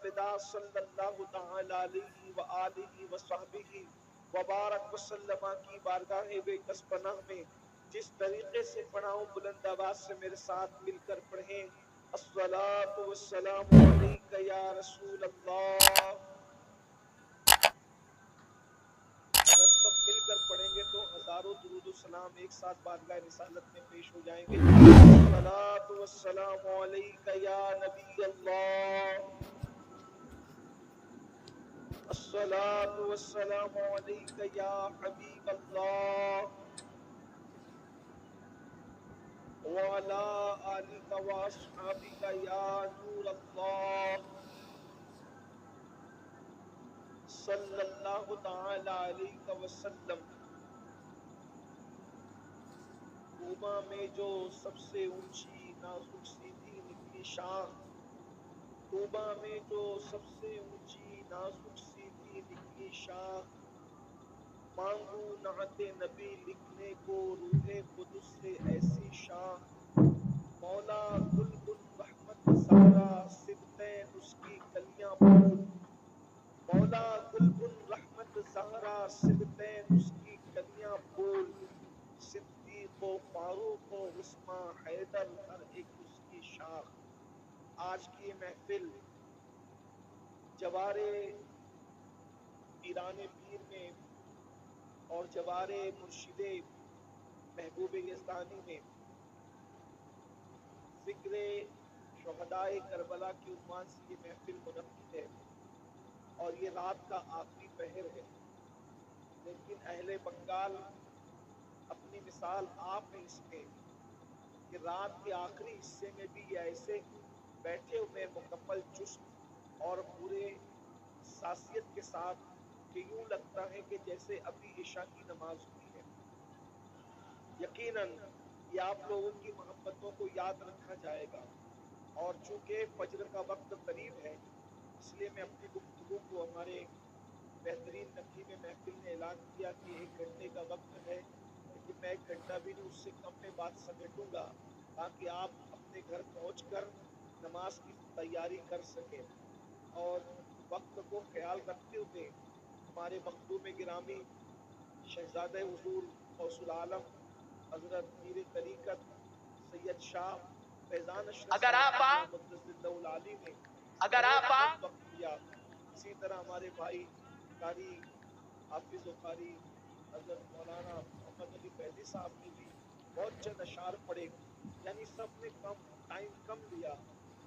فدا صلی اللہ تعالی علیہ وآلہ وصحبہ وبارک وسلم کی بارگاہ بے کس پناہ میں جس طریقے سے پڑھاؤں بلند آواز سے میرے ساتھ مل کر پڑھیں الصلاۃ والسلام علیک یا رسول اللہ. اگر سب مل کر پڑھیں گے تو ہزاروں درود و سلام ایک ساتھ بارگاہ رسالت میں پیش ہو جائیں گے. الصلاۃ والسلام علیک یا نبی اللہ. الصلاۃ والسلام علیک یا حبیب اللہ وعلی آلک واصحابک یا نور اللہ صلی اللہ تعالی علیہ وسلم. کوبا میں جو سب سے اونچی نازک سیدھی نکلی شاخ، کوبا میں جو سب سے اونچی نازک سیدھی نکلی شاخ، مانگو نعت نبی لکھنے کو روح قدس سے ایسی شاخ. مولا گل بن رحمت زہرا سبتین اس کی کلیاں پھول، مولا گل بن رحمت زہرا سبتین اس کی کلیاں پھول، صدیق و فاروق و عثمان حیدر ہر ایک اس کی شاخ. آج کی یہ محفل جوار پیران پیر میں اور جوار مرشد محبوب یزدانی میں ذکر شہدائے کربلا کے عنوان سے یہ محفل منعقد ہے اور یہ رات کا آخری پہر ہے. لیکن اہل بنگال اپنی مثال آپ ہیں اس میں کہ رات کے آخری حصے میں بھی یہ ایسے بیٹھے ہوئے مکمل چست اور پورے حساسیت کے ساتھ کہ یوں لگتا ہے کہ جیسے ابھی عشاء کی نماز ہوئی ہے. یقیناً یہ آپ لوگوں کی محبتوں کو یاد رکھا جائے گا اور چونکہ فجر کا وقت قریب ہے اس لیے میں اپنی گفتگو کو ہمارے بہترین نقیب محفل نے اعلان کیا کہ 1 گھنٹے کا وقت ہے، لیکن میں 1 گھنٹہ بھی نہیں اس سے کم میں بات سمیٹوں گا تاکہ آپ اپنے گھر پہنچ کر نماز کی تیاری کر سکیں. اور وقت کو خیال رکھتے ہوئے ہمارے مخدوم گرامی شہزادہ حضور غوث العالم حضرت پیر طریقت سید شاہ فیضان اشرف العالی نے وقت دیا. اسی طرح ہمارے بھائی قاری حافظ و قاری حضرت مولانا محمد علی فیضی صاحب نے بھی بہت چند اشعار پڑھے، یعنی سب نے ٹائم کم لیا.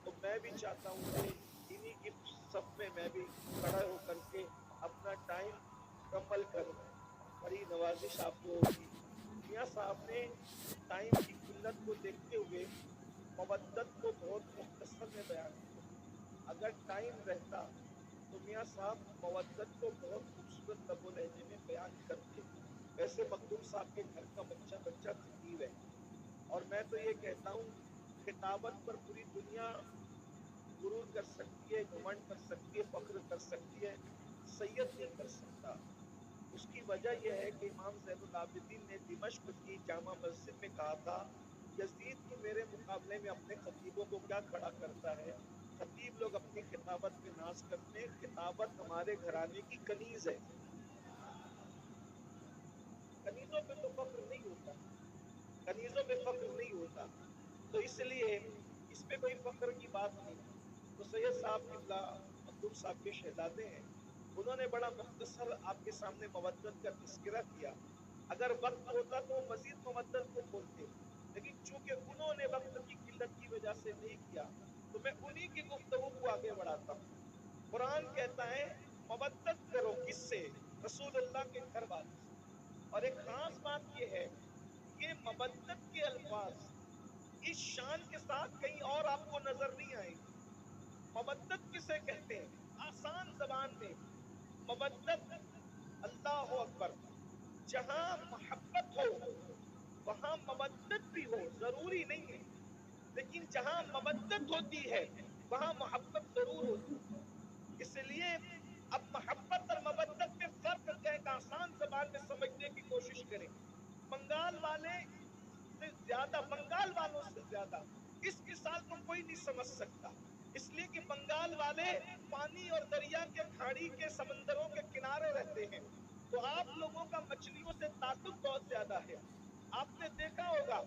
تو میں بھی چاہتا ہوں کہ انہی کی صف میں میں بھی کھڑا ہو کر کے اپنا ٹائم مکمل کروں. بڑی نوازش آپ کو ہوگی. میاں صاحب نے ٹائم کی قلت کو دیکھتے ہوئے مودت کو بہت مختصر میں بیان کیا. اگر ٹائم رہتا تو میاں صاحب مودت کو بہت خوبصورت لب و لہجے میں بیان کرتے. ویسے مخدوم صاحب کے گھر کا بچہ بچہ خطیب ہے اور میں تو یہ کہتا ہوں خطابت پر پوری دنیا غرور کر سکتی ہے، گھمنڈ کر سکتی ہے، فخر کر سکتی ہے، سید نہیں کر سکتا. اس کی وجہ یہ ہے کہ امام زین العابدین نے دمشق کی جامع مسجد میں کہا تھا یزید تو میرے مقابلے میں اپنے خطیبوں کو کیا کھڑا کرتا ہے. خطیب لوگ اپنی خطابت پہ ناز کرتے ہیں، خطابت ہمارے گھرانے کی کنیز ہے. کنیزوں پہ تو فخر نہیں ہوتا، کنیزوں پہ فخر نہیں ہوتا، تو اس لیے اس پہ کوئی فخر کی بات نہیں. تو سید صاحب قبلہ مخدوم صاحب کے شہزادے ہیں، انہوں نے بڑا مختصر آپ کے سامنے مودت کا تذکرہ کیا. اگر وقت ہوتا تو مزید مودت کو بولتے، لیکن چونکہ انہوں نے وقت کی قلت کی وجہ سے نہیں کیا تو میں انہی کی گفتگو کو آگے بڑھاتا ہوں. قرآن کہتا ہے مودت کرو کس سے؟ رسول اللہ کے گھر والوں سے. اور ایک خاص بات یہ ہے یہ مودت کے الفاظ اس شان کے ساتھ کہیں اور آپ کو نظر نہیں آئیں گے. مودت کسے کہتے ہیں؟ آسان زبان میں مودت اللہ اکبر، جہاں محبت ہو وہاں مودت بھی ہو، ضروری نہیں ہے، لیکن جہاں مودت ہوتی ہے وہاں محبت ضرور ہوتی ہے. اس لیے اب محبت اور مودت میں فرق کیا ہے ایک آسان زبان میں سمجھنے کی کوشش کریں. بنگال والے سے زیادہ، بنگال والوں سے زیادہ اس مثال کو کوئی نہیں سمجھ سکتا، اس لیے کہ بنگال वाले पानी और दरिया के खाड़ी के समंदरों के किनारे रहते हैं, तो आप लोगों का मछलियों से ताल्लुक बहुत ज्यादा है। आपने देखा होगा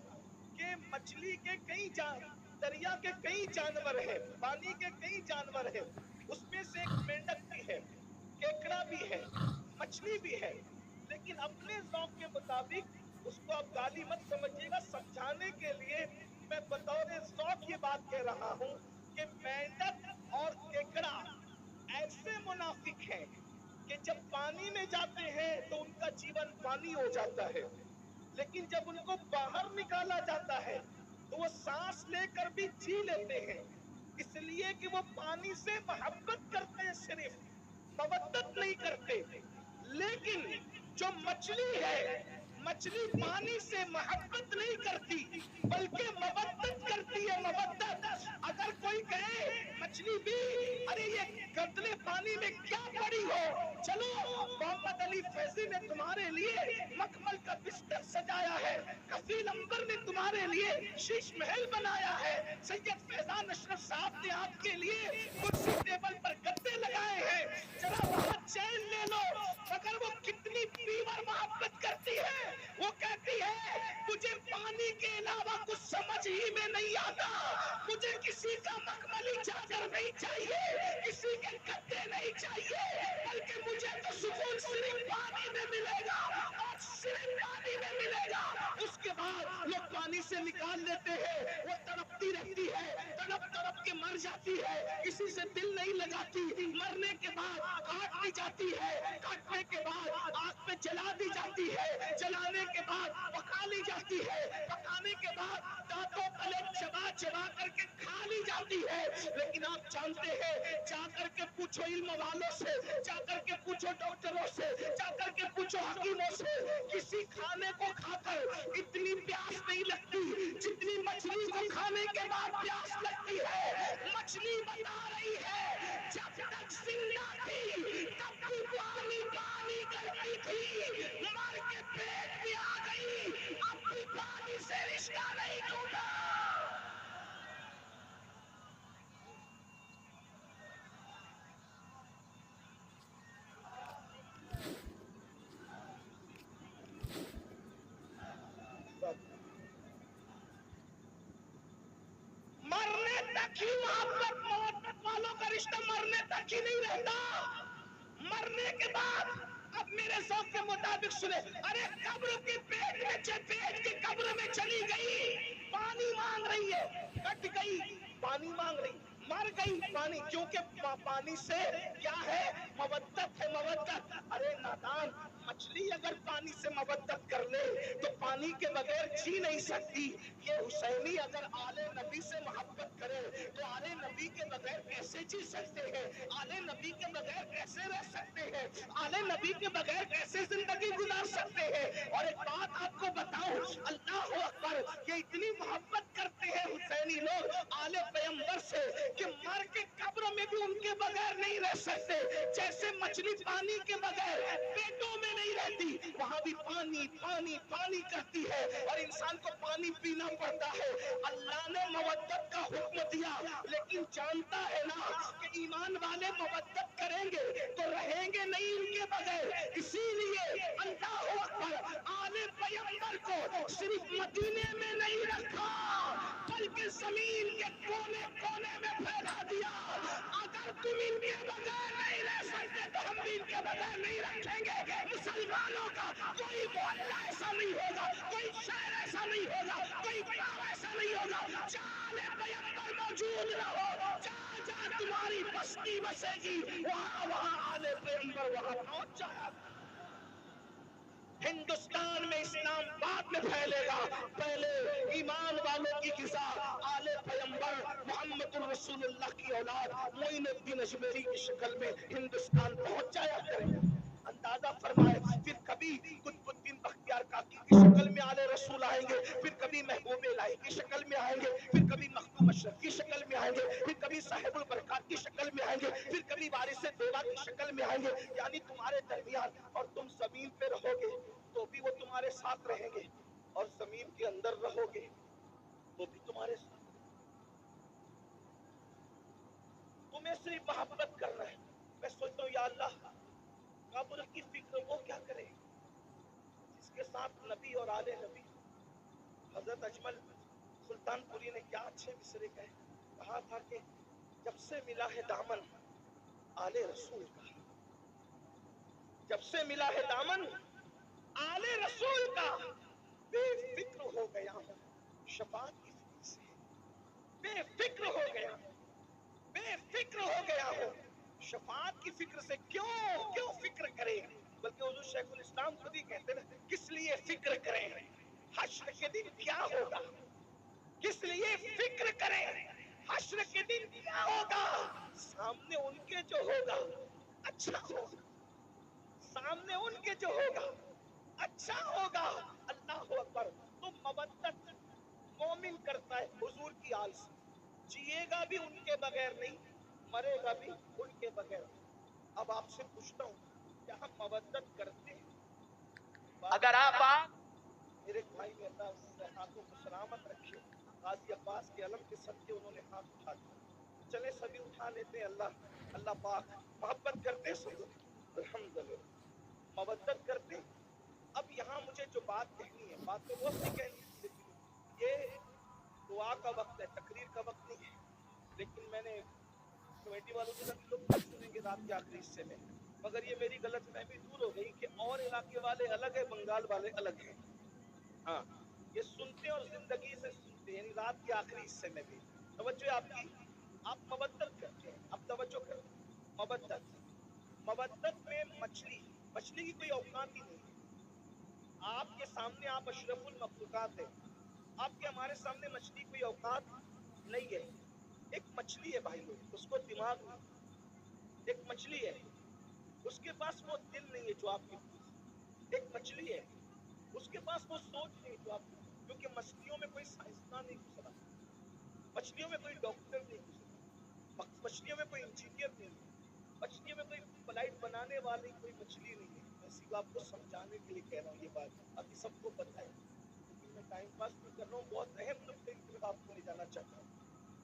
कि मछली के दरिया के कई जानवर हैं, पानी के कई जानवर हैं, उसमें से एक मेंढक भी है, केकड़ा भी है, मछली भी है। लेकिन अपने ज़ौक़ के मुताबिक उसको आप गाली मत समझिएगा, समझाने के लिए मैं बतौर ज़ौक़ ये बात कह रहा हूँ कि मेंढक और केकड़ा ऐसे मुनाफिक हैं कि जब पानी में जाते हैं तो उनका जीवन पानी हो जाता है, लेकिन जब उनको बाहर निकाला जाता है तो वो सांस लेकर भी जी लेते हैं, इसलिए कि वो पानी से मोहब्बत करते हैं, सिर्फ मवद्दत नहीं करते। लेकिन जो मछली है, मछली पानी से मोहब्बत नहीं करती बल्कि मवद्दत करती है, मवद्दत। अगर कोई कहे मछली भी, अरे ये गंदले पानी में क्या पड़ी हो, चलो मोहम्मद अली फैजी ने तुम्हारे लिए मखमल का बिस्तर सजाया है, कफील अंबर ने तुम्हारे लिए शीश महल बनाया है, सैयद फैजान अशरफ साहब ने आपके लिए कुर्सी टेबल पर गद्दे लगाए हैं, जरा वहां चैन ले लो। मगर वो कितनी पीवर मोहब्बत करती है, वो कहती है मुझे पानी के अलावा कुछ समझ ही में नहीं आता, मुझे किसी का मखमली चादर नहीं चाहिए, किसी के गद्दे नहीं चाहिए, बल्कि मुझे तो सुकून सिर्फ पानी में मिलेगा और सिर्फ पानी में मिलेगा। उसके बाद लोग पानी से निकाल लेते हैं, वो तड़पती रहती है, तड़प तड़प के मर जाती है, किसी से दिल नहीं लगाती, मरने के बाद काट दी जाती है, काटने के बाद आग पे जला दी जाती है, जलाने के बाद पका ली जाती है, पकाने के बाद दांतों तले चबा चबा करके खा ली जाती है। लेकिन आप जानते हैं, जाकर के पूछो इल्म वालों से, जाकर के पूछो डॉक्टरों से, जाकर के पूछो हकीमों से, किसी खाने को खाकर इतनी प्यास नहीं लगती जितनी मछली को खाने के बाद प्यास लगती है। मछली बता रही है जब तक जिंदा थी तब भी पानी पानी करती थी, मर के पेट में आ गई, अब भी पानी से रिश्ता नहीं टूटा। मरने तक ही मोहब्बत मोहब्बत वालों का रिश्ता मरने तक ही नहीं रहता, मरने के बाद अब मेरे शौक के मुताबिक सुने, अरे कब्र के पेट की कब्र में चली गई, पानी मांग रही है, कट गई पानी मांग रही, मर गई पानी, क्योंकि पानी से क्या है, मवद्दत है, मवद्दत। अरे नादान, मछली अगर पानी से मवद्दत कर ले तो पानी के बगैर जी नहीं सकती। ये हुसैनी अगर आले नबी से मोहब्बत करे तो आले नबी के बगैर कैसे जी सकते हैं, आले नबी के बगैर कैसे रह सकते हैं, आले नबी के बगैर कैसे जिंदगी गुजार सकते हैं। और एक बात आपको बताऊं, अल्लाह अकबर, ये इतनी मोहब्बत करते हैं हुसैनी लोग आले पैगंबर से कि मर के कब्र में भी उनके बगैर नहीं रह सकते। जैसे मछली पानी के बगैर पेटों में नहीं रहती, वहां भी पानी पानी पानी करती है और इंसान को पानी पीना पड़ता है। अल्लाह ने मवद्दत का हुक्म दिया, लेकिन जानता है ना कि ईमान वाले मवद्दत करेंगे तो रहेंगे नहीं उनके बगैर। इसीलिए अल्लाह अकबर, आले पैगंबर को सिर्फ मदीने में नहीं रखा बल्कि जमीन के कोने कोने में फैला दिया। अगर तुम इनके बगैर नहीं रह सकते तो हम भी इनके बगैर नहीं रखेंगे। मुसलमानों का कोई मोहल्ला ऐसा नहीं होगा, कोई शहर ऐसा नहीं होगा, कोई गांव ऐसा नहीं होगा जहां पैगंबर मौजूद न हो। जहां जहां तुम्हारी बस्ती बसेगी वहां वहां आले पैगंबर वहां पहुंच जाएगा। हिंदुस्तान में इस्लाम बाद में फैलेगा, पहले ईमान वालों की ग़िज़ा आले पैगंबर मोहम्मदुर रसूलुल्लाह की औलाद मोइनुद्दीन अजमेरी की शक्ल में हिंदुस्तान पहुंच जाया करेंगे। अंदाजा फरमाए, फिर कभी कुतुबुद्दीन बख्तियार काकी की शक्ल में आले रसूल आएंगे, फिर कभी महबूब इलाही की शक्ल में आएंगे, फिर कभी मखदूम अशरफ की शक्ल में आएंगे, फिर कभी साहिबुल बरकात की शक्ल में आएंगे, फिर कभी वारिस देवा की शक्ल में आएंगे। यानी तुम्हारे दरमियान, और तुम जमीन पे रहोगे तो भी वो तुम्हारे साथ रहेंगे, और जमीन के अंदर रहोगे तो भी तुम्हारे साथ। तुम्हें सिर्फ मोहब्बत करना है। मैं सोचता हूँ या अल्लाह, कब्र की फिक्र वो क्या करे जिसके साथ नबी और आले नबी। हजरत अजमल सुल्तानपुरी ने क्या अच्छे मिसरे कहा था कि जब से मिला है दामन आले रसूल का, जब से मिला है दामन आले रसूल का, बेफिक्र हो गया हूँ शफाअत की फिक्र से, बेफिक्र हो गया हूँ, बेफिक्र हो गया हूँ शफाअत की फिक्र से। क्यों फिक्र करें, बल्कि हुजूर शेखुल इस्लाम खुद ही कहते हैं किस लिए फिक्र करें, हश्र के दिन क्या होगा, किस लिए फिक्र करें, हश्र के दिन क्या होगा, सामने उनके जो होगा अच्छा होगा, सामने उनके जो होगा अच्छा होगा। अल्लाह अकबर। तो मवद्दत मोमिन करता है हुजूर की आल से, जिएगा भी उनके बगैर नहीं, मरेगा भी उनके बगैर नहीं। अब आपसे पूछता हूँ क्या हम मवद्दत करते हैं? अगर आप मेरे भाई ने अल्लाह उसके हाथों को सलामत रखे, गाजी अब्बास के अलम के सदके उन्होंने हाथ उठा दिया, चले सभी उठा लेते हैं। अल्लाह पाक मोहब्बत करते सब, अल्हम्दुलिल्लाह मोहब्बत करते। अब यहाँ मुझे जो बात कहनी है, बात तो बहुत सी कहनी थी, लेकिन ये दुआ का वक्त है, तकरीर का वक्त नहीं है। लेकिन मैंने कमेटी वालों से कहा लोग क्या सुनेंगे रात के आखिरी हिस्से में, मगर ये मेरी गलतफहमी दूर हो गई कि और इलाके वाले अलग है, बंगाल वाले अलग हैं। हाँ, ये सुनते और जिंदगी से सुनते, यानी रात के आखिरी हिस्से में भी तवज्जो आपकी, आप मवद्दत करते हैं, आप तवज्जो करते हैं। मवद्दत, मवद्दत में मछली की कोई औकात ही नहीं है। आपके सामने आप अशरफुल मखलूकात है, आपके हमारे सामने मछली कोई औकात नहीं है। एक मछली है भाई, उसको दिमाग नहीं, एक मछली है उसके पास वो दिल नहीं है जो आपके पास, एक मछली है उसके पास वो सोच नहीं जो आप, क्योंकि मछलियों में कोई साइंसदान नहीं घुसता, मछलियों में कोई डॉक्टर नहीं घुसता, मछलियों में कोई इंजीनियर नहीं है, मछलियों में कोई फ्लाइट बनाने वाली कोई मछली नहीं है। मैं सिर्फ आपको समझाने के लिए कह रहा हूँ ये बात, अभी सबको पता है, लेकिन मैं टाइम पास नहीं कर रहा हूँ, बहुत अहम नुक्ते की तरफ आपको ले जाना चाहता हूँ।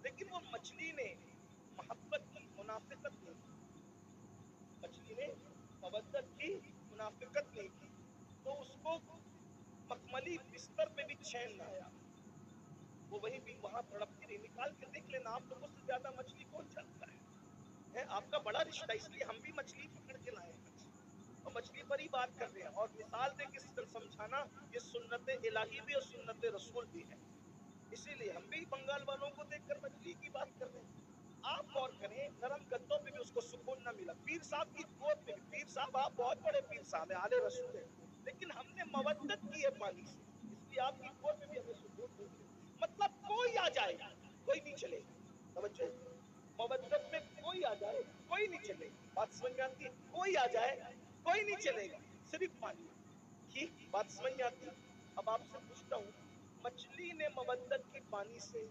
लेकिन वो मछली ने मोहब्बत की, मुनाफिकत नहीं की, मछली ने मवद्दत की, मुनाफिकत नहीं की, तो उसको मखमली बिस्तर पे भी चैन ना आया, वो वहीं भी वहां तड़पती रही। निकाल के देख लेना, आप लोगों से ज्यादा मछली कौन जानता है आपका बड़ा रिश्ता, इसलिए हम भी मछली पकड़ के लाए और मछली पर ही बात कर रहे हैं। और मिसाल दे के समझाना ये सुन्नत इलाही भी और सुन्नत रसूल भी है, इसीलिए हम भी बंगाल वालों को देखकर मछली की बात कर रहे हैं। आप गौर करें, नरम गद्दों पे भी उसको सुकून न मिला, पीर साहब की गोद में भी, पीर साहब आप बहुत बड़े पीर साहब है, आले रसूल है, लेकिन हमने मवद्दत की है पानी से, इसलिए आपकी गोद में भी हमें सुकून नहीं मिला। मतलब कोई आ जाए कोई नहीं चलेगा, समझे, मवद्दत में कोई आ जाए कोई नहीं चलेगा, बात समझ में आती है, कोई आ जाए कोई नहीं चलेगा, सिर्फ पानी की बात समझ में आती। अब आपसे पूछता हूँ, मछली ने मवद्दत की पानी से,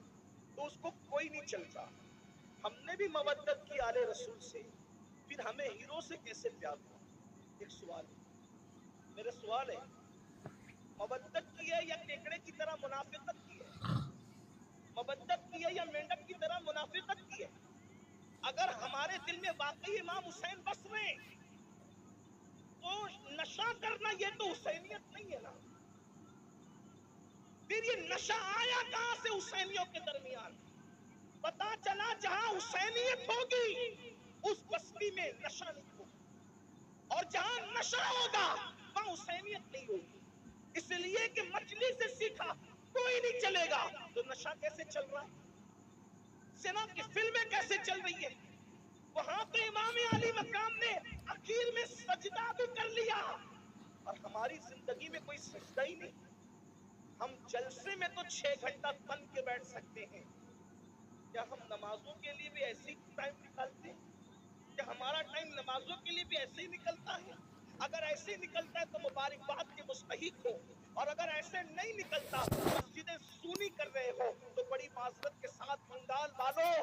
तो उसको कोई नहीं चलता, हमने भी मवद्दत की आले रसूल से, फिर हमें हीरो से कैसे प्यार हुआ? एक सवाल है, मेरा सवाल है, मवद्दत की है या केकड़े की तरह मुनाफिकत की है? मवद्दत की है या मेंढक की तरह मुनाफिकत की है? अगर हमारे दिल में वाकई इमाम हुसैन बस रहे तो नशा करना ये तो हुसैनियत नहीं है ना, फिर ये नशा आया कहां से हुसैनियों के दरमियान? पता चला जहां हुसैनियत होगी उस बस्ती में नशा नहीं होगा, और जहां नशा होगा वहां हुसैनियत नहीं होगी। इसलिए कि मछली से सीखा कोई नहीं चलेगा, तो नशा कैसे चल रहा है, सिनेमा की फिल्में कैसे चल रही है? वहां तो इमाम अली मकाम ने आखिर में सजदा भी कर लिया, और हमारी जिंदगी में कोई सजदा ही नहीं। हम जलसे में तो 6 घंटा तन के बैठ सकते हैं, क्या हम नमाजों के लिए भी ऐसे ही टाइम निकालते हैं? क्या हमारा टाइम नमाजों के लिए भी ऐसे ही निकलता है? अगर ऐसे ही निकलता है तो मुबारकबाद के मुस्तहिक हो, और अगर ऐसे नहीं निकलता, मस्जिदें सूनी कर रहे हो, तो बड़ी माजरत के साथ बंगाल वालों,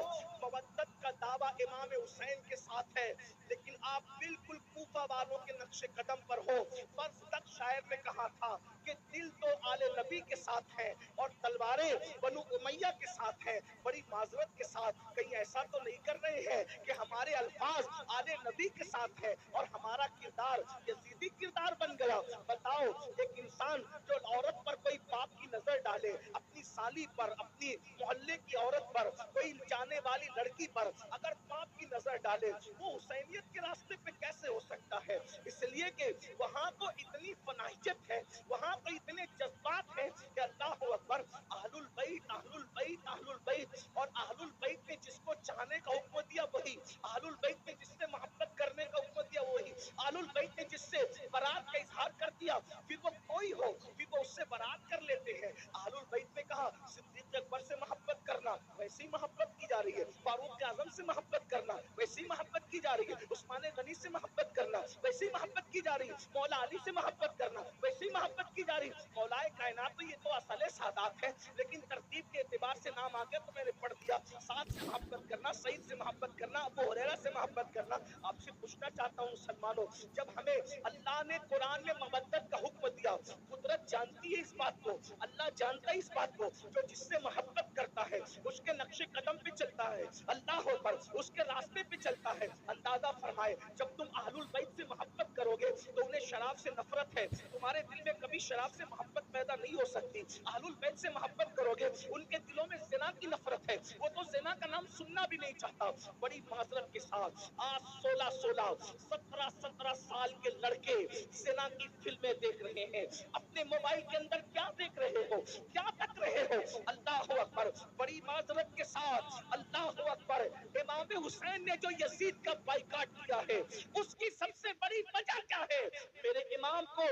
मवद्दत का दावा इमाम हुसैन के साथ है, लेकिन आप बिल्कुल कूफा वालों के नक्शे कदम पर हो। फर्ज तक शायर ने कहा था कि दिल तो आले नबी के साथ है और तलवारें बनु उमैया के साथ है। बड़ी माजरत के साथ कहीं ऐसा तो नहीं कर रहे हैं कि हमारे ہمارے الفاظ آل نبی کے ساتھ ہے اور ہمارا کردار یزیدی کردار بن گیا. بتاؤ ایک انسان جو عورت پر کوئی باپ کی نظر ڈالے, اپنی سالی پر, اپنی محلے کی عورت پر, کوئی جانے والی لڑکی پر اگر باپ کی نظر ڈالے, وہ حسینیت کے راستے پہ کیسے ہو سکتا ہے؟ اس لیے کہ وہاں تو اتنی فنائیت ہے, وہاں تو اتنے جذبات ہیں کہ اللہ اکبر, اہل البیت اہل البیت اہل البیت. اور اہل البیت نے جس کو چاہنے کا حکم دیا وہی, اہل البیت نے جس سے محبت کرنے کا حکم دیا وہی, اہل البیت نے جس سے برات کا اظہار کر دیا پھر وہ کوئی ہو پھر وہ اس سے برات کر لیتے ہیں. اہل البیت نے کہا صدیق اکبر سے محبت کرنا, ویسی محبت کی جا رہی ہے. فاروق اعظم سے محبت کرنا, ویسی محبت کی جا رہی ہے. عثمان غنی سے محبت کرنا, ویسی محبت کی جا رہی ہے. مولا علی سے محبت کرنا, ویسی محبت کی جا رہی ہے. مولا کائنات تو یہ تو اصل سادات ہے, لیکن ترتیب کے اعتبار سے نام آ گیا تو میں نے پڑھ دیا. سعد سے محبت کرنا, سعید سے محبت کرنا, ابو ہریرہ سے محبت کرنا. آپ سے پوچھنا چاہتا ہوں مسلمانوں, جب ہمیں اللہ نے قرآن میں مودت کا حکم دیا, قدرت جانتی ہے اس بات کو, اللہ جانتا ہے اس بات کو, جو جس سے محبت کرتا ہے اس کے نقش قدم پہ چلتا ہے, اللہ پر اس کے راستے پہ چلتا ہے. اندازہ فرمائے جب تم اہل البیت سے محبت کرو گے تو انہیں شراب سے نفرت ہے, تمہارے دل میں کبھی شراب سے محبت پیدا نہیں ہو سکتی. اہل البیت سے محبت کرو گے, ان کے دلوں میں زنا کی نفرت ہے, وہ تو زنا کا نام سننا بھی نہیں چاہتا. بڑی معذرت کے ساتھ آج 17 سال کے لڑکے زنا کی فلمیں دیکھ رہے ہیں, اپنے موبائل کے اندر کیا دیکھ رہے ہو, کیا تک رہے ہو؟ اللہ اکبر, بڑی معذرت کے ساتھ اللہ اکبر, امام حسین نے جو یزید کا بائیکاٹ کیا ہے اس کی سب سے بڑی وجہ کیا ہے؟ میرے امام کو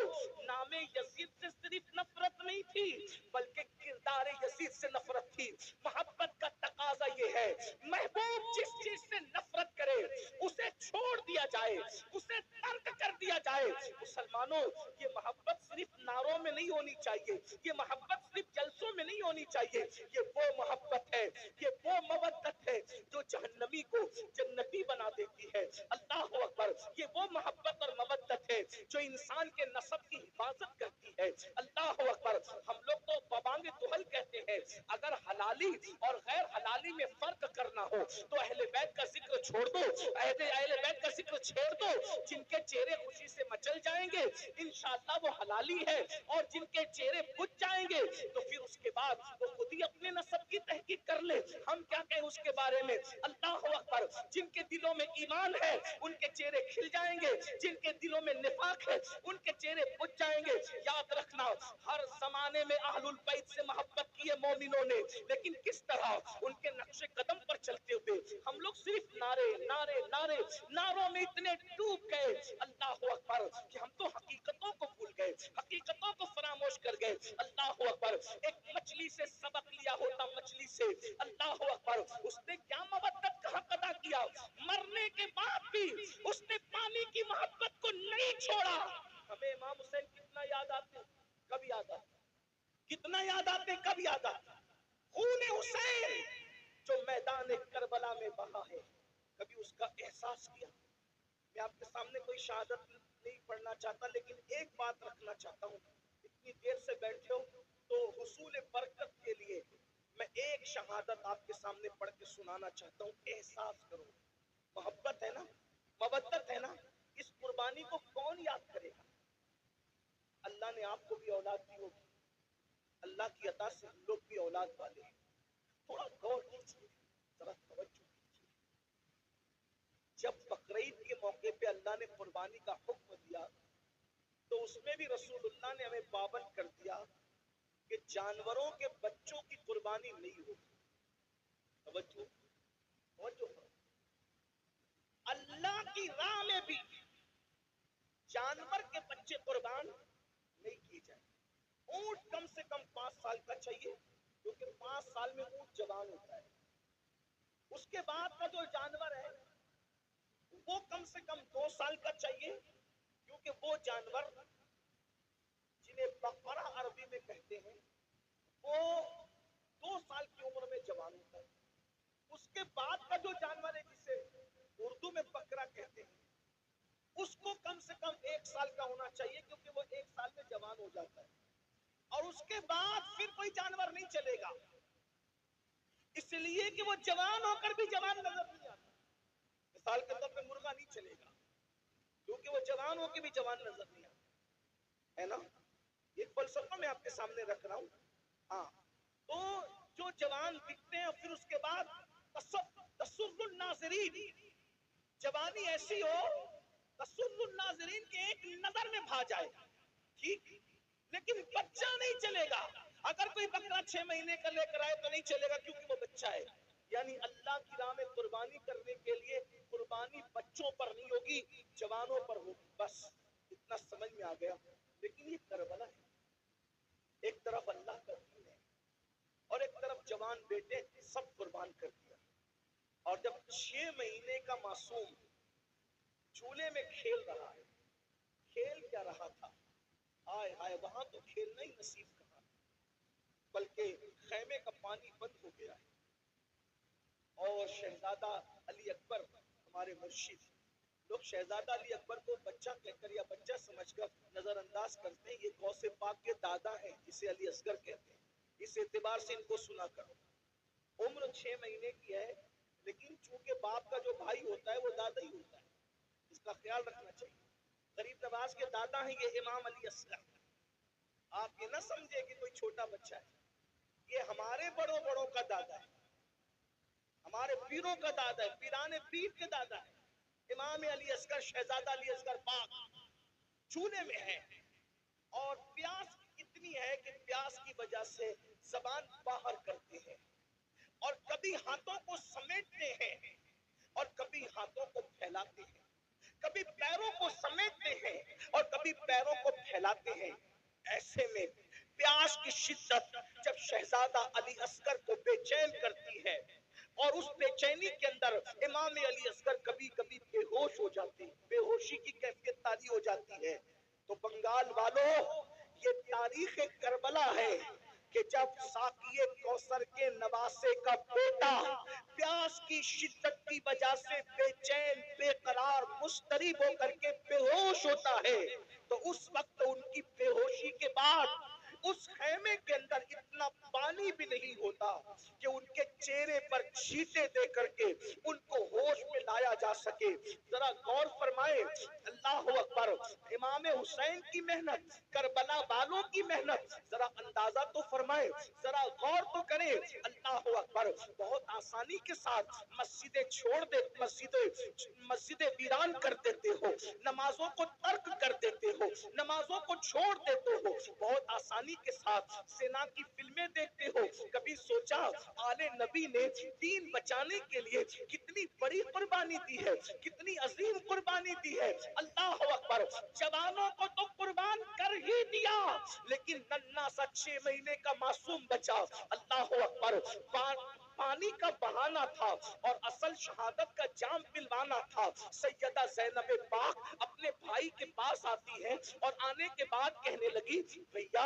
نام یزید سے صرف نفرت نہیں تھی بلکہ کردار یزید سے نفرت تھی. محبت کا تقاضا یہ ہے, محبوب جس چیز سے نفرت کرے اسے چھوڑ دیا جائے, اسے ترک کر دیا جائے. مسلمانوں, یہ محبت صرف نعروں میں نہیں ہونی چاہیے, یہ محبت صرف جلسوں میں نہیں ہونی چاہیے. یہ وہ محبت ہے, یہ وہ مودت ہے جو جہنمی کو جنتی بنا دیتی ہے. اللہ اکبر, یہ وہ محبت اور مودت ہے جو انسان کے نسب کی حفاظت کرتی ہے. اللہ اکبر, ہم لوگ تو بابانگ دہل کہتے ہیں, اگر حلالی اور غیر حلالی میں فرق کرنا ہو تو اہل بیت کا ذکر چھوڑ دو, اہل بیت کا ذکر چھوڑ دو. جن کے چہرے خوشی سے مچل جائیں گے انشاءاللہ وہ حلالی ہے, اور جن کے چہرے بجھ جائیں گے تو پھر اس کے بعد وہ خود ہی اپنے نسب کی تحقیق کر لے, ہم کیا کہیں اس کے بارے میں. اللہ اکبر, جن کے دلوں میں ایمان ہے ان کے چہرے کھل جائیں گے, جن کے دلوں میں نفاق ہے ان کے چہرے بجھ جائیں گے. یاد رکھنا, ہر زمانے میں اہل البیت سے محبت کی ہے مومنوں نے, لیکن کس طرح, ان کے نقش قدم پر چلتے ہوئے. ہم لوگ صرف نعرے نعرے نعرے نعروں میں اتنے ڈوب گئے اللہ اکبر کہ ہم تو حقیقتوں کو بھول گئے, حقیقتوں کو فراموش کر گئے. اللہ اکبر, ایک مچھلی سے سبق لیا ہوتا, مچھلی سے, اللہ اکبر, اس نے کیا مودت کا حق ادا کیا, مرنے کے بعد بھی اس نے پانی کی محبت کو نہیں چھوڑا. ہمیں امام حسین کتنا یاد آتے, کب یاد آتے, کتنا یاد آتے, کب یاد آتے. خون حسین جو میدان کربلا میں بہا ہے, کبھی اس کا احساس کیا؟ میں آپ کے سامنے کوئی شہادت نہیں پڑھنا چاہتا, لیکن ایک بات رکھنا چاہتا ہوں. اتنی دیر سے بیٹھے ہو تو حصول برکت کے لیے میں ایک شہادت آپ کے سامنے پڑھ کے سنانا چاہتا ہوں. احساس کرو, محبت ہے نا, مودت ہے نا, اس قربانی کو کون یاد کرے گا؟ اللہ نے آپ کو بھی اولاد دی ہوگی, اللہ کی عطا سے ہم لوگ بھی اولاد والے ہیں. تھوڑا غور کیجیے, ذرا توجہ کیجیے. جب بقرعید کے موقع پہ اللہ نے قربانی کا حکم دیا تو اس میں بھی رسول اللہ نے ہمیں پابند کر دیا کہ جانوروں کے بچوں کی قربانی نہیں ہوگی. توجہ, توجہ. اللہ کی راہ میں بھی جانور کے بچے قربان نہیں کیے جائیں. اونٹ کم سے کم 5 سال کا چاہیے, کیونکہ 5 سال میں اونٹ جوان ہوتا ہے. اس کے بعد کا جو جانور ہے وہ کم سے کم 2 سال کا چاہیے, کیونکہ وہ جانور جنہیں بقرہ عربی میں کہتے ہیں وہ 2 سال کی عمر میں جوان ہوتا ہے. اس کے بعد کا جو جانور ہے جسے اردو میں بکرا کہتے ہیں اس کو کم سے کم 1 سال کا ہونا چاہیے, کیونکہ وہ 1 سال میں جوان ہو جاتا ہے. اور اس کے بعد پھر کوئی جانور نہیں چلے گا, اس لیے کہ وہ جوان ہو کر بھی جوان نظر نہیں آتا. مثال کے طور پہ مرغا نہیں چلے گا کیونکہ وہ جوان ہو کے بھی جوان نظر نہیں آتا ہے نا. ایک فلسفہ میں آپ کے سامنے رکھ رہا ہوں. ہاں تو جو جوان دکھتے ہیں پھر اس کے بعد تسر الناظرین، جوانی ایسی ہو تسر الناظرین کے ایک نظر میں بھا جائے، ٹھیک، لیکن بچہ نہیں چلے گا. اگر کوئی بکرا 6 مہینے کا لے کر آئے تو نہیں چلے گا کیونکہ وہ بچہ ہے. یعنی اللہ کی راہ میں قربانی کرنے کے لیے قربانی بچوں پر نہیں ہوگی، جوانوں پر ہوگی. بس اتنا سمجھ میں آ گیا. لیکن یہ کربلا ہے، ایک طرف اللہ کا دین ہے اور ایک طرف جوان بیٹے سب قربان کر دیا. اور جب 6 مہینے کا معصوم چولہے میں کھیل رہا ہے، کھیل کیا رہا تھا، آئے ہائے وہاں تو کھیلنا ہی نصیب کہاں، بلکہ خیمے کا پانی بند ہو گیا ہے. اور شہزادہ علی اکبر ہمارے مرشد، لوگ شہزادہ علی اکبر کو بچہ کہہ کر یا بچہ سمجھ کر نظر انداز کرتے ہیں. یہ غوث پاک کے دادا ہیں جسے علی اصغر کہتے ہیں. اس اعتبار سے ان کو سنا کرو. عمر 6 مہینے کی ہے لیکن چونکہ باپ کا جو بھائی ہوتا ہے وہ دادا ہی ہوتا ہے، اس کا خیال رکھنا چاہیے. غریب نواز کے دادا ہیں یہ امام علی اصغر. آپ یہ نہ سمجھے کہ کوئی چھوٹا بچہ ہے، یہ ہمارے بڑوں بڑوں کا دادا ہے، ہمارے پیروں کا دادا ہے، پیران پیر کے دادا ہے. امام علی اصغر شہزادہ علی اصغر پاک چولہے میں ہے اور پیاس اتنی ہے کہ پیاس کی وجہ سے زبان باہر کرتے ہیں اور کبھی ہاتھوں کو سمیٹتے ہیں اور کبھی ہاتھوں کو پھیلاتے ہیں، کبھی پیروں کو سمیٹتے ہیں اور کبھی پیروں کو پھیلاتے ہیں. ایسے میں پیاس کی شدت جب شہزادہ علی اصغر کو بے چین کرتی ہے اور اس بے چینی کے اندر امام علی اصغر کبھی کبھی بے ہوش ہو جاتے ہیں، بے ہوشی کی کیفیت طاری ہو جاتی ہے. تو بنگال والوں یہ تاریخ کربلا ہے کہ جب ساقی کوثر کے نواسے کا بیٹا پیاس کی شدت کی وجہ سے بے چین بے قرار مضطرب ہو کر کے بے ہوش ہوتا ہے تو اس وقت ان کی بے ہوشی کے بعد اس خیمے کے اندر اتنا پانی بھی نہیں ہوتا کہ ان کے چہرے پر چھینٹے دے کر کے ان کو ہوش میں لایا جا سکے. ذرا غور فرمائے، اللہ اکبر، امام حسین کی محنت، کربلا والوں کی محنت، ذرا اندازہ تو فرمائے، ذرا غور تو کریں. اللہ اکبر. بہت آسانی کے ساتھ مسجدیں چھوڑ دے، مسجدیں ویران کر دیتے ہو، نمازوں کو ترک کر دیتے ہو، نمازوں کو چھوڑ دیتے ہو، بہت آسانی کے ساتھ سینا کی فلمیں دیکھتے ہو. کبھی سوچا آل نبی نے دین بچانے کے لیے کتنی بڑی قربانی دی ہے، کتنی عظیم قربانی دی ہے. اللہ اکبر. جوانوں کو تو قربان کر ہی دیا لیکن ننھا سا 6 مہینے کا معصوم بچا، اللہ اکبر، پانی کا بہانا تھا اور اصل شہادت کا جام پلوانا تھا. سیدہ زینب پاک اپنے بھائی کے پاس آتی ہے اور آنے کے بعد کہنے لگی بھیا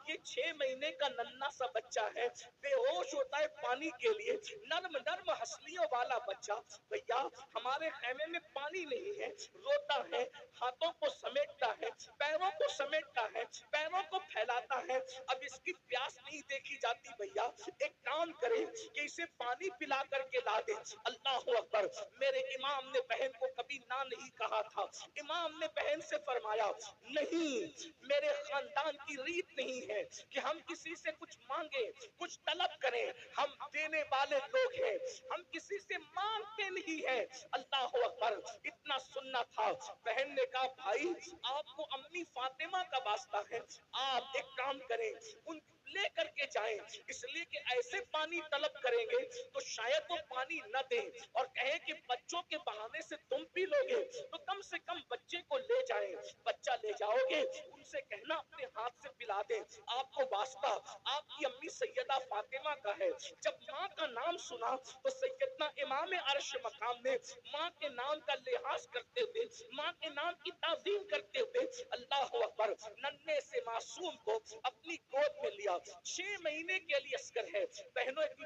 یہ 6 مہینے کا ننھا سا بچہ ہے، بے ہوش ہوتا ہے پانی کے لیے، نرم نرم ہسلیوں والا بچہ، بھیا ہمارے خیمے میں پانی نہیں ہے، روتا ہے، ہاتھوں کو سمیٹتا ہے، پیروں کو سمیٹتا ہے، پیروں کو پھیلاتا ہے. اب اس کی پیاس نہیں دیکھی جاتی بھیا، ایک کام کرے کہ اسے پانی پلا کر کے لا دے. اللہ اکبر. میرے امام نے بہن کو کبھی نہ نہیں کہا تھا. امام نے بہن سے فرمایا نہیں، میرے خاندان کی ریت نہیں ہے کہ ہم کسی سے کچھ مانگیں، کچھ طلب کریں، ہم دینے والے لوگ ہیں، ہم کسی سے مانگتے نہیں ہیں. اللہ اکبر. اتنا سننا تھا. بہن نے کہا بھائی آپ کو امی فاطمہ کا واسطہ ہے، آپ ایک کام کریں ان لے کر کے جائیں، اس لیے کہ ایسے پانی طلب کریں گے تو شاید وہ پانی نہ دیں اور کہیں کہ بچوں کے بہانے سے تم پی لو گے، تو کم سے کم بچے کو لے جائیں. بچہ لے جاؤ گے ان سے کہنا اپنے ہاتھ سے پلا دیں، آپ کو واسطہ آپ کی امی سیدہ فاطمہ کا ہے. جب ماں کا نام سنا تو سیدنا امام عرش مقام نے ماں کے نام کا لحاظ کرتے ہوئے، ماں کے نام کی تعظیم کرتے ہوئے، اللہ اکبر، ننھے سے معصوم کو اپنی گود میں لیا. 6 مہینے کے لیے اصغر ہے.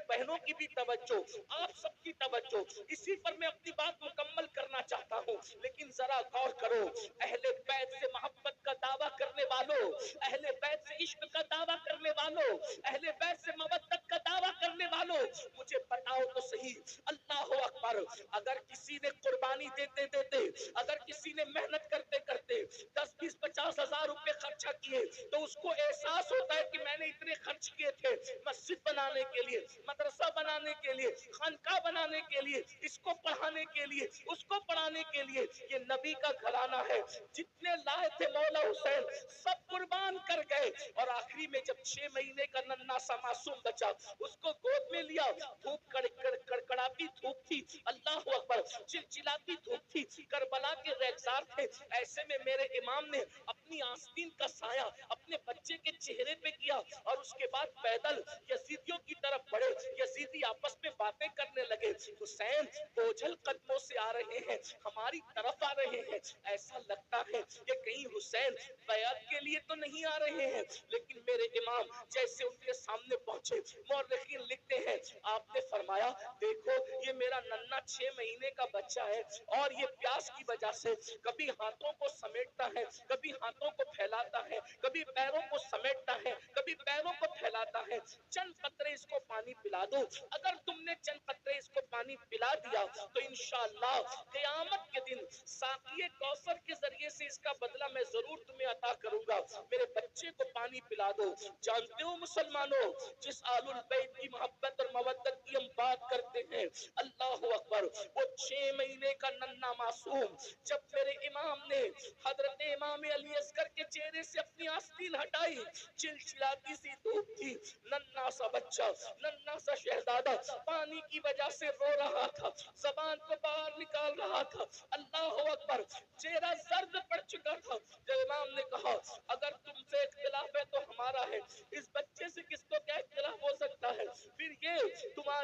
بہنوں کی بھی توجہ، آپ سب کی توجہ. اسی پر میں اپنی بات مکمل کرنا چاہتا ہوں لیکن ذرا غور کرو. اہل بیت سے محبت کا دعویٰ کرنے والوں، اہل بیت سے عشق کا دعویٰ کرنے والوں، اہل بیت سے مودت کا دعویٰ کرنے والوں، مجھے بتاؤ تو صحیح، اللہ اکبر، اگر کسی نے قربانی कुर्बानी देते देते अगर किसी ने मेहनत करते करते 10-20-50 हजार रुपए खर्चा किए तो उसको एहसास होता है कि मैंने इतने खर्च किए थे मस्जिद बनाने के लिए, मदरसा बनाने के लिए, खानका बनाने के लिए, इसको पढ़ाने के लिए, उसको पढ़ाने के लिए। ये नबी का घराना है। जितने लाए थे मौला हुसैन सब कुर्बान कर गए और आखिरी में जब 6 महीने का नन्हा सा मासूम बचा उसको गोद में लिया। धूप कड़कड़ाती धूप थी, अल्लाह अकबर, चिलचिलाती धूप थी, करबला के रेगजार थे। ऐसे में मेरे इमाम ने अपनी आस्तीन का साया अपने बच्चे के चेहरे पे किया और उसके बाद पैदल यजीदियों की तरफ बढ़े। यजीदी आपस में बातें करने लगे। हुसैन बोझल कदमों से आ रहे हैं, हमारी तरफ आ रहे हैं। ऐसा लगता है कि कहीं हुसैन बैत के लिए तो नहीं आ रहे हैं। लेकिन मेरे इमाम जैसे उनके सामने पहुंचे, मौरखीन लिखते हैं आपने फरमाया देखो ये मेरा नन्हा 6 महीने का बच्चा है और ये प्यास की वजह से कभी हाथों को समेटता है, कभी हाथों को फैलाता है, कभी पैरों को समेटता है, कभी पैरों को फैलाता है। चंद कतरे इसको पानी पिला दो। अगर तुमने चंद कतरे इसको पानी पिला दिया तो इंशाअल्लाह क़यामत के दिन साक़िए कौसर के जरिए से इसका बदला मैं जरूर तुम्हें अता करूंगा। मेरे बच्चे को पानी पिला दो। जानते हो मुसलमानों, जिस आलुल बैत की मोहब्बत और मवद्दत की हम बात करते हैं, अल्लाह अकबर, वो 6 महीने का नन्हा मासूम जब मेरे इमाम ने हजरत इमाम अली असगर के चेहरे से अपनी आस्तीन हटाई, चिलचिलाती सी धूप थी, नन्हा सा बच्चा, नन्हा सा शहजादा पानी की वजह से रो रहा था, जबान को बाहर निकाल रहा था। अल्लाह अकबर, चेहरा जर्द पड़ चुका था। जब इमाम ने कहा अगर तुमसे इख्तिलाफ है तो हमारा है, इस बच्चे से किसको क्या इख्तिलाफ हो सकता है? फिर ये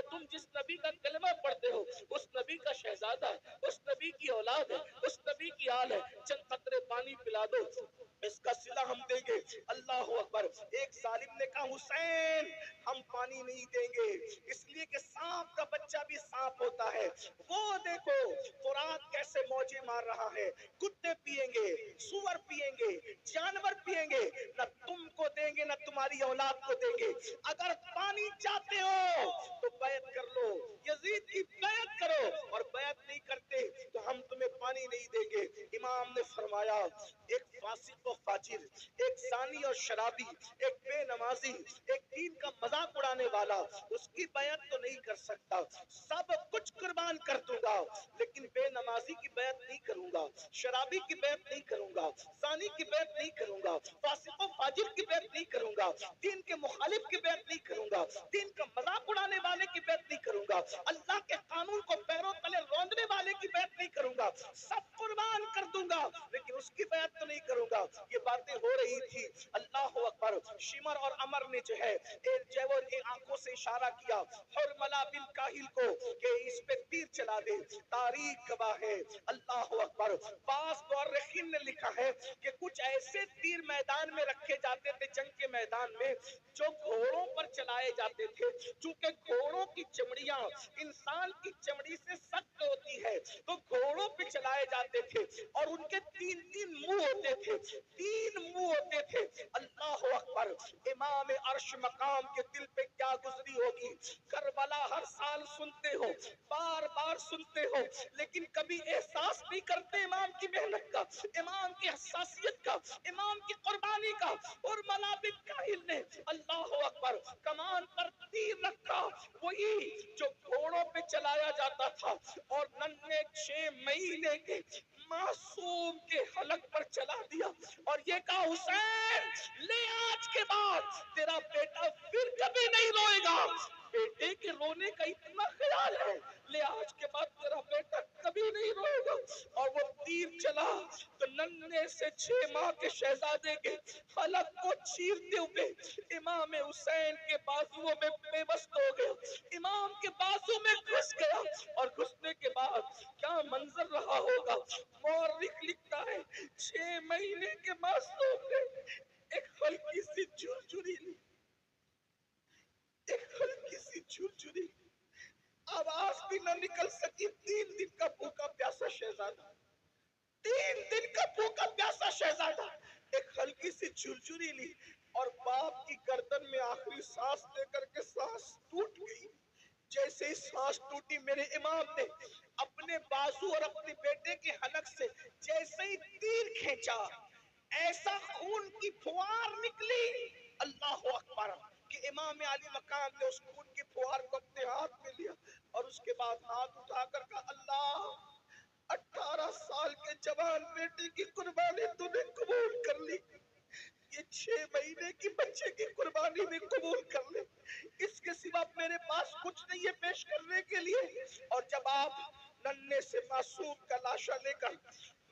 तुम जिस नबी का कलमा पढ़ते हो उस नबी का शहजादा है, उस नबी की औलाद है, उस नबी की आल है। चंद कतरे पानी पिला दो, इसका सिला हम देंगे। अल्लाह अकबर। एक जालिम ने कहा हुसैन हम पानी नहीं देंगे, इसलिए कि सांप का बच्चा भी सांप होता है। वो देखो फुरात कैसे मौजे मार रहा है। कुत्ते पिएंगे, सुअर पिएंगे, जानवर पिएंगे, न तुमको देंगे न तुम्हारी औलाद को देंगे। अगर पानी चाहते हो तो बैत कर लो, यजीद की बैत करो, और बैत नहीं करते तो हम तुम्हें पानी नहीं देंगे। इमाम ने फरमाया एक फासिक और फाजिर, एक जानी और शराबी, एक बेनमाजी, एक दीन का मजाक उड़ाने वाला, उसकी बैत तो नहीं कर सकता। सब कुछ कुर्बान कर दूंगा लेकिन बेनमाजी की बैत नहीं करूंगा, शराबी की बैत नहीं करूंगा, जानी की बैत नहीं करूंगा, फासिक और फाजिर की बैत नहीं करूंगा, दीन के मुखालिफ की बैत नहीं करूंगा, दीन का मजाक उड़ाने वाले की बैत नहीं करूंगा, अल्लाह के कानून को पैरों तले रौंदने वाले की बैत नहीं करूंगा। सब कुर्बान कर दूंगा लेकिन उसकी बैत तो नहीं करूंगा। ये बातें हो रही थी। अल्लाह अकबर। शिमर और अमर ने जो है आंखों से इशारा किया हुरमला बिन काहिल को कि इस पे तीर चला दे। तारीख गवाह है। अल्लाह अकबर। बास मौरखीन ने लिखा है कि कुछ ऐसे तीर मैदान में रखे जाते थे जंग के मैदान में जो घोड़ों पर चलाए जाते थे। चूंकि घोड़ों की चमड़ियां इंसान की चमड़ी से सख्त होती है तो घोड़ों पे चलाए जाते थे और उनके 3-3 मुंह होते थे, 3 मुंह होते थे। अल्लाह अकबर। इमाम अर्श मकाम के दिल पे क्या गुजरी होगी। करबला हर साल सुनते हो, बार बार सुनते हो, लेकिन कभी एहसास नहीं करते इमाम की मेहनत का, इमाम की हसासियत का, इमाम की कुर्बानी का। और मला बिन काहिल ने अल्लाह अकबर कमान पर तीर रखा, वही जो घोड़ों पे चलाया जाता था, और नन्हे 6 महीने के मासूम के हलक पर चला दिया और ये कहा हुसैन ले आज के बाद तेरा बेटा फिर कभी नहीं रोएगा। बेटे के रोने का इतना ख्याल है, ले आज के बाद तेरा बेटा कभी नहीं रोएगा। और वो तीर चला तो नन्हे से 6 माह के शहजादे के हलक को चीरते हुए इमाम हुसैन के बाजुओं में बेबस हो गया, इमाम के बाजू में घुस गया। और घुसने के बाद क्या मंजर रहा होगा। मौरख लिखता है 6 महीने के मासूम ने एक हल्की सी झुरझुरी ली, एक हल्की सी झुरझुरी, आवाज भी न निकल सकी। 3 दिन का भूखा प्यासा शहजादा, 3 दिन का भूखा प्यासा शहजादा एक हल्की सी झुरझुरी ली और बाप की गर्दन में आखिरी सांस लेकर के सांस टूट गई। जैसे ही सांस टूटी, मेरे इमाम ने अपने बाजू और अपने बेटे के हलक से जैसे ही तीर खींचा, ऐसा खून की फुहार निकली, अल्लाह अकबर, कि इमाम आली मकाम ने उस खून की फुहार को अपने हाथ में लिया और उसके बाद हाथ उठाकर कहा, अल्लाह, 18 साल के जवान बेटे की कुर्बानी तूने कबूल कर ली, ये 6 महीने की बच्चे की कुर्बानी भी कबूल कर ले, इसके सिवा मेरे पास कुछ नहीं है पेश करने के लिए। और जब आप नन्हे से मासूम का लाशा लेकर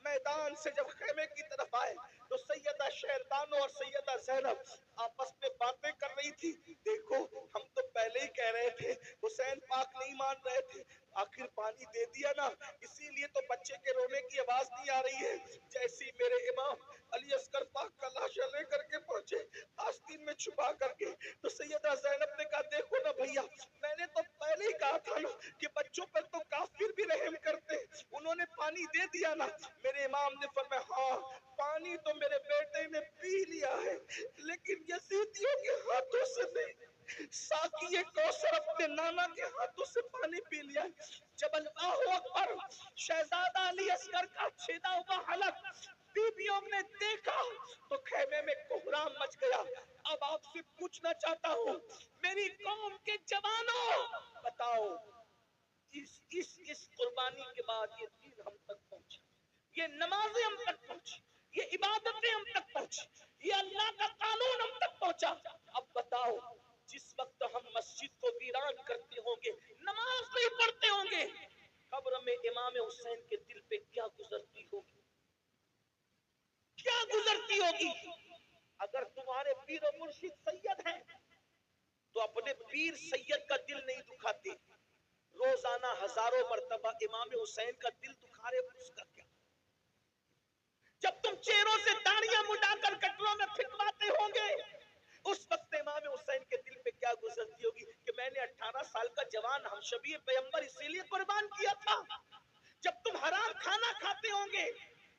मैदान से जब खेमे की तरफ आए, तो सैयदा शेरबानो और सैयदा ज़ैनब आपस में बातें कर रही थी। देखो, हम तो पहले ही कह रहे थे, हुसैन पाक नहीं मान रहे थे, आखिर पानी दे दिया ना, इसीलिए तो बच्चे के रोने की आवाज नहीं आ रही है। जैसे ही मेरे इमाम अली असगर पाक का लाशा लेकर के पहुंचे, आस्तीन में छुपा करके, तो सैयदा ज़ैनब ने कहा, देखो ना भैया, मैंने तो पहले ही कहा था ना कि बच्चों पर तो काफिर भी रहम करते, उन्होंने पानी दे दिया ना। मेरे इमाम ने फरमाया, हाँ, पानी तो मेरे बेटे ने पी लिया है, लेकिन यजीदियों के हाथों से नहीं, साकी कौसर अपने नाना के हाथों से पानी पी लिया है। जब अल्लाह अकबर, शहजादा अली असगर का छेदा हुआ हलक बीबियों ने देखा, तो खेमे में कोहराम मच गया। अब आपसे पूछना चाहता हूँ, मेरी कौम के जवानों, बताओ, इस कुर्बानी के बाद ये दीन हम तक पहुंचा, ये नमाजें हम तक पहुंची, ये इबादतें हम तक पहुंची, ये अल्लाह का कानून हम तक पहुंचा। अब बताओ, जिस वक्त हम मस्जिद को वीरान करते होंगे, नमाज नहीं पढ़ते होंगे, कब्र में इमाम हुसैन के दिल पे क्या गुजरती होगी, क्या गुजरती होगी। अगर तुम्हारे पीर और मुर्शिद सैयद हैं, तो अपने पीर सैयद का दिल नहीं दुखाते, रोजाना हजारों मर्तबा इमाम हुसैन का दिल दुखा रहे, उसका क्या। जब तुम चेहरों से दाढ़ियां मुंडाकर कटरों में फिटवाते होंगे, उस वक्त इमाम हुसैन के दिल पे क्या गुजरती होगी कि मैंने 18 साल का जवान हमशबी पैगंबर इसीलिए कुर्बान किया था। जब तुम हराम खाना खाते होंगे,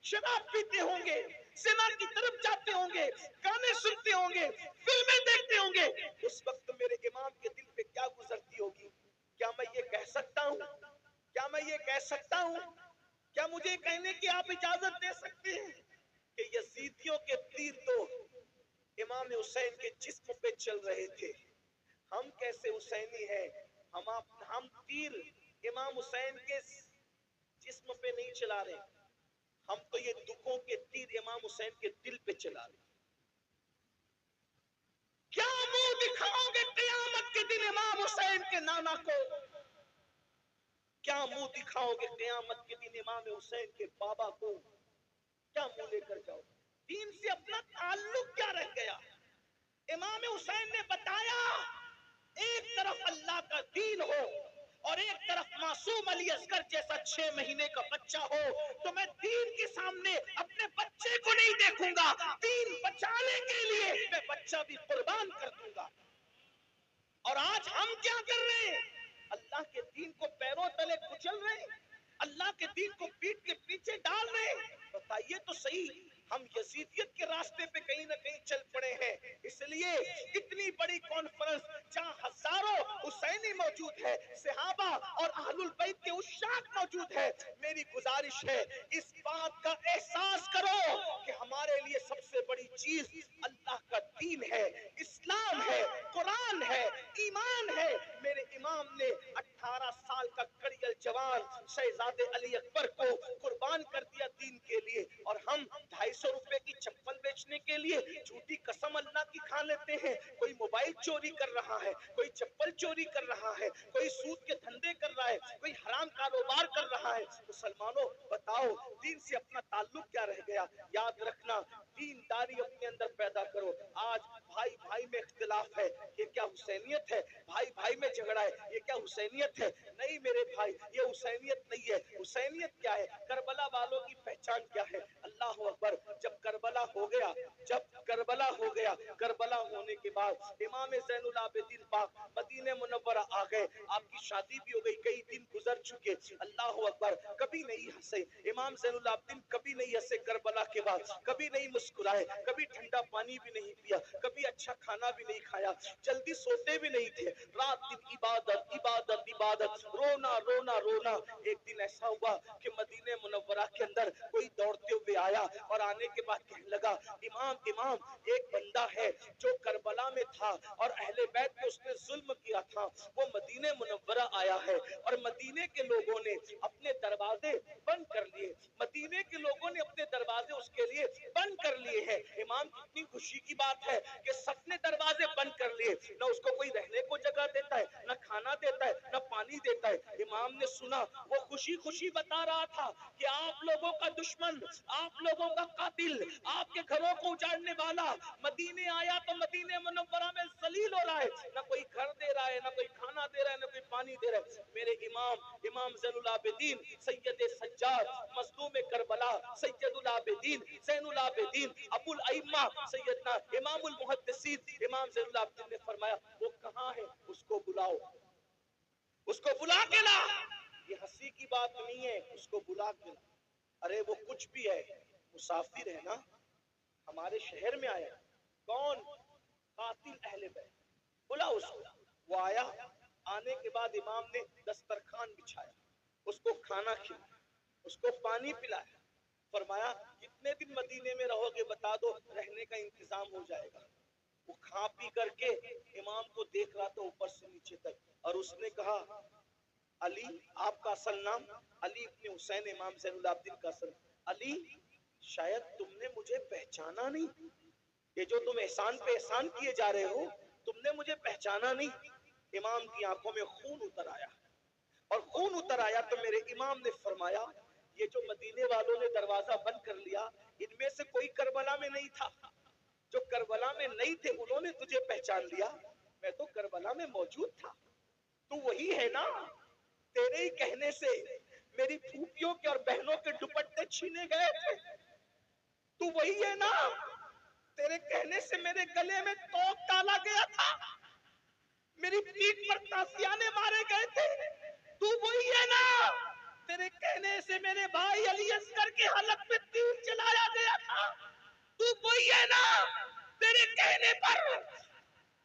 शराब पीते होंगे, सिना की तरफ जाते होंगे, गाने सुनते होंगे, फिल्में देखते होंगे, उस वक्त मेरे इमाम के दिल पे क्या गुजरती होगी। क्या मैं ये कह सकता हूँ, क्या मैं ये कह सकता हूँ, क्या मुझे कहने की आप इजाजत दे सकते हैं कि यजीदियों के तीर तो इमाम हुसैन के जिस्म पे चल रहे थे, हम कैसे हुसैनी हैं, हम तीर इमाम हुसैन के जिस्म पे नहीं चला रहे, हम तो ये दुखों के तीर इमाम हुसैन के दिल पे चला रहे। क्या मुंह दिखाओगे क़यामत के दिन इमाम हुसैन के नाना को, क्या मुंह दिखाओगे क़यामत के दिन इमाम हुसैन के बाबा को, क्या मुंह लेकर जाओ। दीन से अपना ताल्लुक क्या रह गया। इमाम हुसैन ने बताया, एक तरफ अल्लाह का दीन हो और एक तरफ मासूम अली असगर जैसा 6 महीने का बच्चा हो, तो मैं दीन के सामने अपने बच्चे को नहीं देखूंगा, दीन बचाने के लिए मैं बच्चा भी कुर्बान कर दूंगा। और आज हम क्या कर रहे हैं, अल्लाह के दीन को पैरों तले कुचल रहे हैं, अल्लाह के दीन को पीठ के पीछे डाल रहे हैं। बताइए तो सही, हम यजीदियत के रास्ते पे कहीं ना कहीं चल पड़े हैं। इसलिए इतनी बड़ी कॉन्फ्रेंस जहां हजारों हुसैनी मौजूद है, सहाबा और अहलुल बैत के उस्ताद मौजूद है, मेरी गुजारिश है, इस बात का एहसास करो कि हमारे लिए सबसे बड़ी चीज अल्लाह का दीन है, इस्लाम है, कुरान है, ईमान है। मेरे इमाम ने 18 साल का कड़ियल जवान शहजादे अली अकबर को कुर्बान कर दिया दीन के लिए, और हम 250 रुपए की चप्पल बेचने के लिए झूठी कसम अल्लाह की खा लेते हैं। कोई मोबाइल चोरी कर रहा है, कोई चप्पल चोरी कर रहा है, कोई सूद के धंधे कर रहा है, कोई हराम कारोबार कर रहा है। मुसलमानों बताओ, दीन से अपना ताल्लुक क्या रह गया। याद रखना, दीनदारी अपने अंदर पैदा करो। आज भाई भाई में इख्तिलाफ है, ये क्या हुसैनियत है। भाई भाई में झगड़ा है, ये क्या हुसैनियत है। नहीं मेरे भाई, ये हुसैनियत नहीं है। हुसैनियत क्या है, करबला वालों की पहचान क्या है। अल्लाह अकबर, जब करबला हो गया, जब करबला हो गया, करबला होने के बाद इमाम ज़ैनुल आबिदीन पाक मदीने मुनव्वरा आ गए, आपकी शादी भी हो गई, कई दिन गुजर चुके, अल्लाह अकबर, कभी नहीं हंसे इमाम ज़ैनुल आबिदीन, कभी नहीं हंसे करबला के बाद, कभी नहीं मुस्कुराए, कभी ठंडा पानी भी नहीं पिया, कभी अच्छा खाना भी नहीं खाया, जल्दी सोते भी नहीं थे, रात दिन इबादत इबादत इबादत, रोना रोना रोना। एक दिन ऐसा हुआ कि मदीने मुनव्वरा के अंदर कोई दौड़ते हुए आया और आने के बाद कहने लगा, इमाम इमाम, एक बंदा है जो करबला में था और अहले बैत पे उसने जुल्म किया था, वो मदीने मुनव्वरा आया है और मदीने के लोगों ने अपने दरवाजे बंद कर लिए, मदीने के लोगों ने अपने दरवाजे उसके लिए बंद कर लिए हैं। इमाम, कितनी खुशी की बात है कि सबने दरवाजे बंद कर लिए, ना उसको कोई रहने को जगह देता है, ना खाना देता है, ना पानी देता है। इमाम ने सुना, वो खुशी खुशी बता रहा था कि आप लोगों का दुश्मन, आप लोगों का कातिल, आपके घरों को उजाड़ने वाला मदीने आया तो मदीने मुनव्वरा में जलील हो रहा है, ना कोई घर दे रहा है, ना कोई खाना दे रहा है, ना कोई पानी दे रहा है। मेरे इमाम इमाम ज़ैनुल आबिदीन सैयद सज्जाद मज़लूम करबला सैयदुल आबिदीन ज़ैनुल आबिदीन अबुल अइम्मा सैयदना इमामुल मुहद्दिसीन इमाम ज़ैनुल आबिदीन ने फरमाया, वो कहाँ है, उसको बुलाओ, उसको बुला के ला। ये हंसी की बात नहीं है, उसको बुला के ला। अरे वो कुछ भी है, मुसाफिर है ना, हमारे शहर में आया, कौन, कातिल अहले बैत, बुला उसको। वो आया, आने के बाद इमाम ने दस्तरखान बिछाया, उसको खाना खिलाया, उसको पानी पिलाया, फरमाया कितने दिन मदीने में रहोगे बता दो, रहने का इंतजाम हो जाएगा। वो खा पी करके इमाम को देख रहा था ऊपर से नीचे तक, और उसने कहा, अली, आपका असल नाम अली इब्न हुसैन इमाम ज़ैनुल आबिदीन का असल, अली, शायद तुमने मुझे पहचाना नहीं, ये जो तुम एहसान पे एहसान किए जा रहे हो, तुमने मुझे पहचाना नहीं। इमाम की आंखों में खून उतर आया, और खून उतर आया तो मेरे इमाम ने फरमाया, ये जो मदीने वालों ने दरवाजा बंद कर लिया, इनमें से कोई करबला में नहीं था, जो करबला में नहीं थे उन्होंने तुझे पहचान लिया, मैं तो करबला में मौजूद था। तू वही है ना, तेरे ही कहने से मेरी फूफियों के और बहनों के दुपट्टे छीने गए थे, तू वही है ना, तेरे कहने से मेरे गले में तोप डाला गया था, मेरी पीठ पर ताशियाने मारे गए थे, तू वही है ना, तेरे कहने से मेरे भाई अली असगर के हलक में तीर चलाया गया था, तू वही है ना, तेरे कहने पर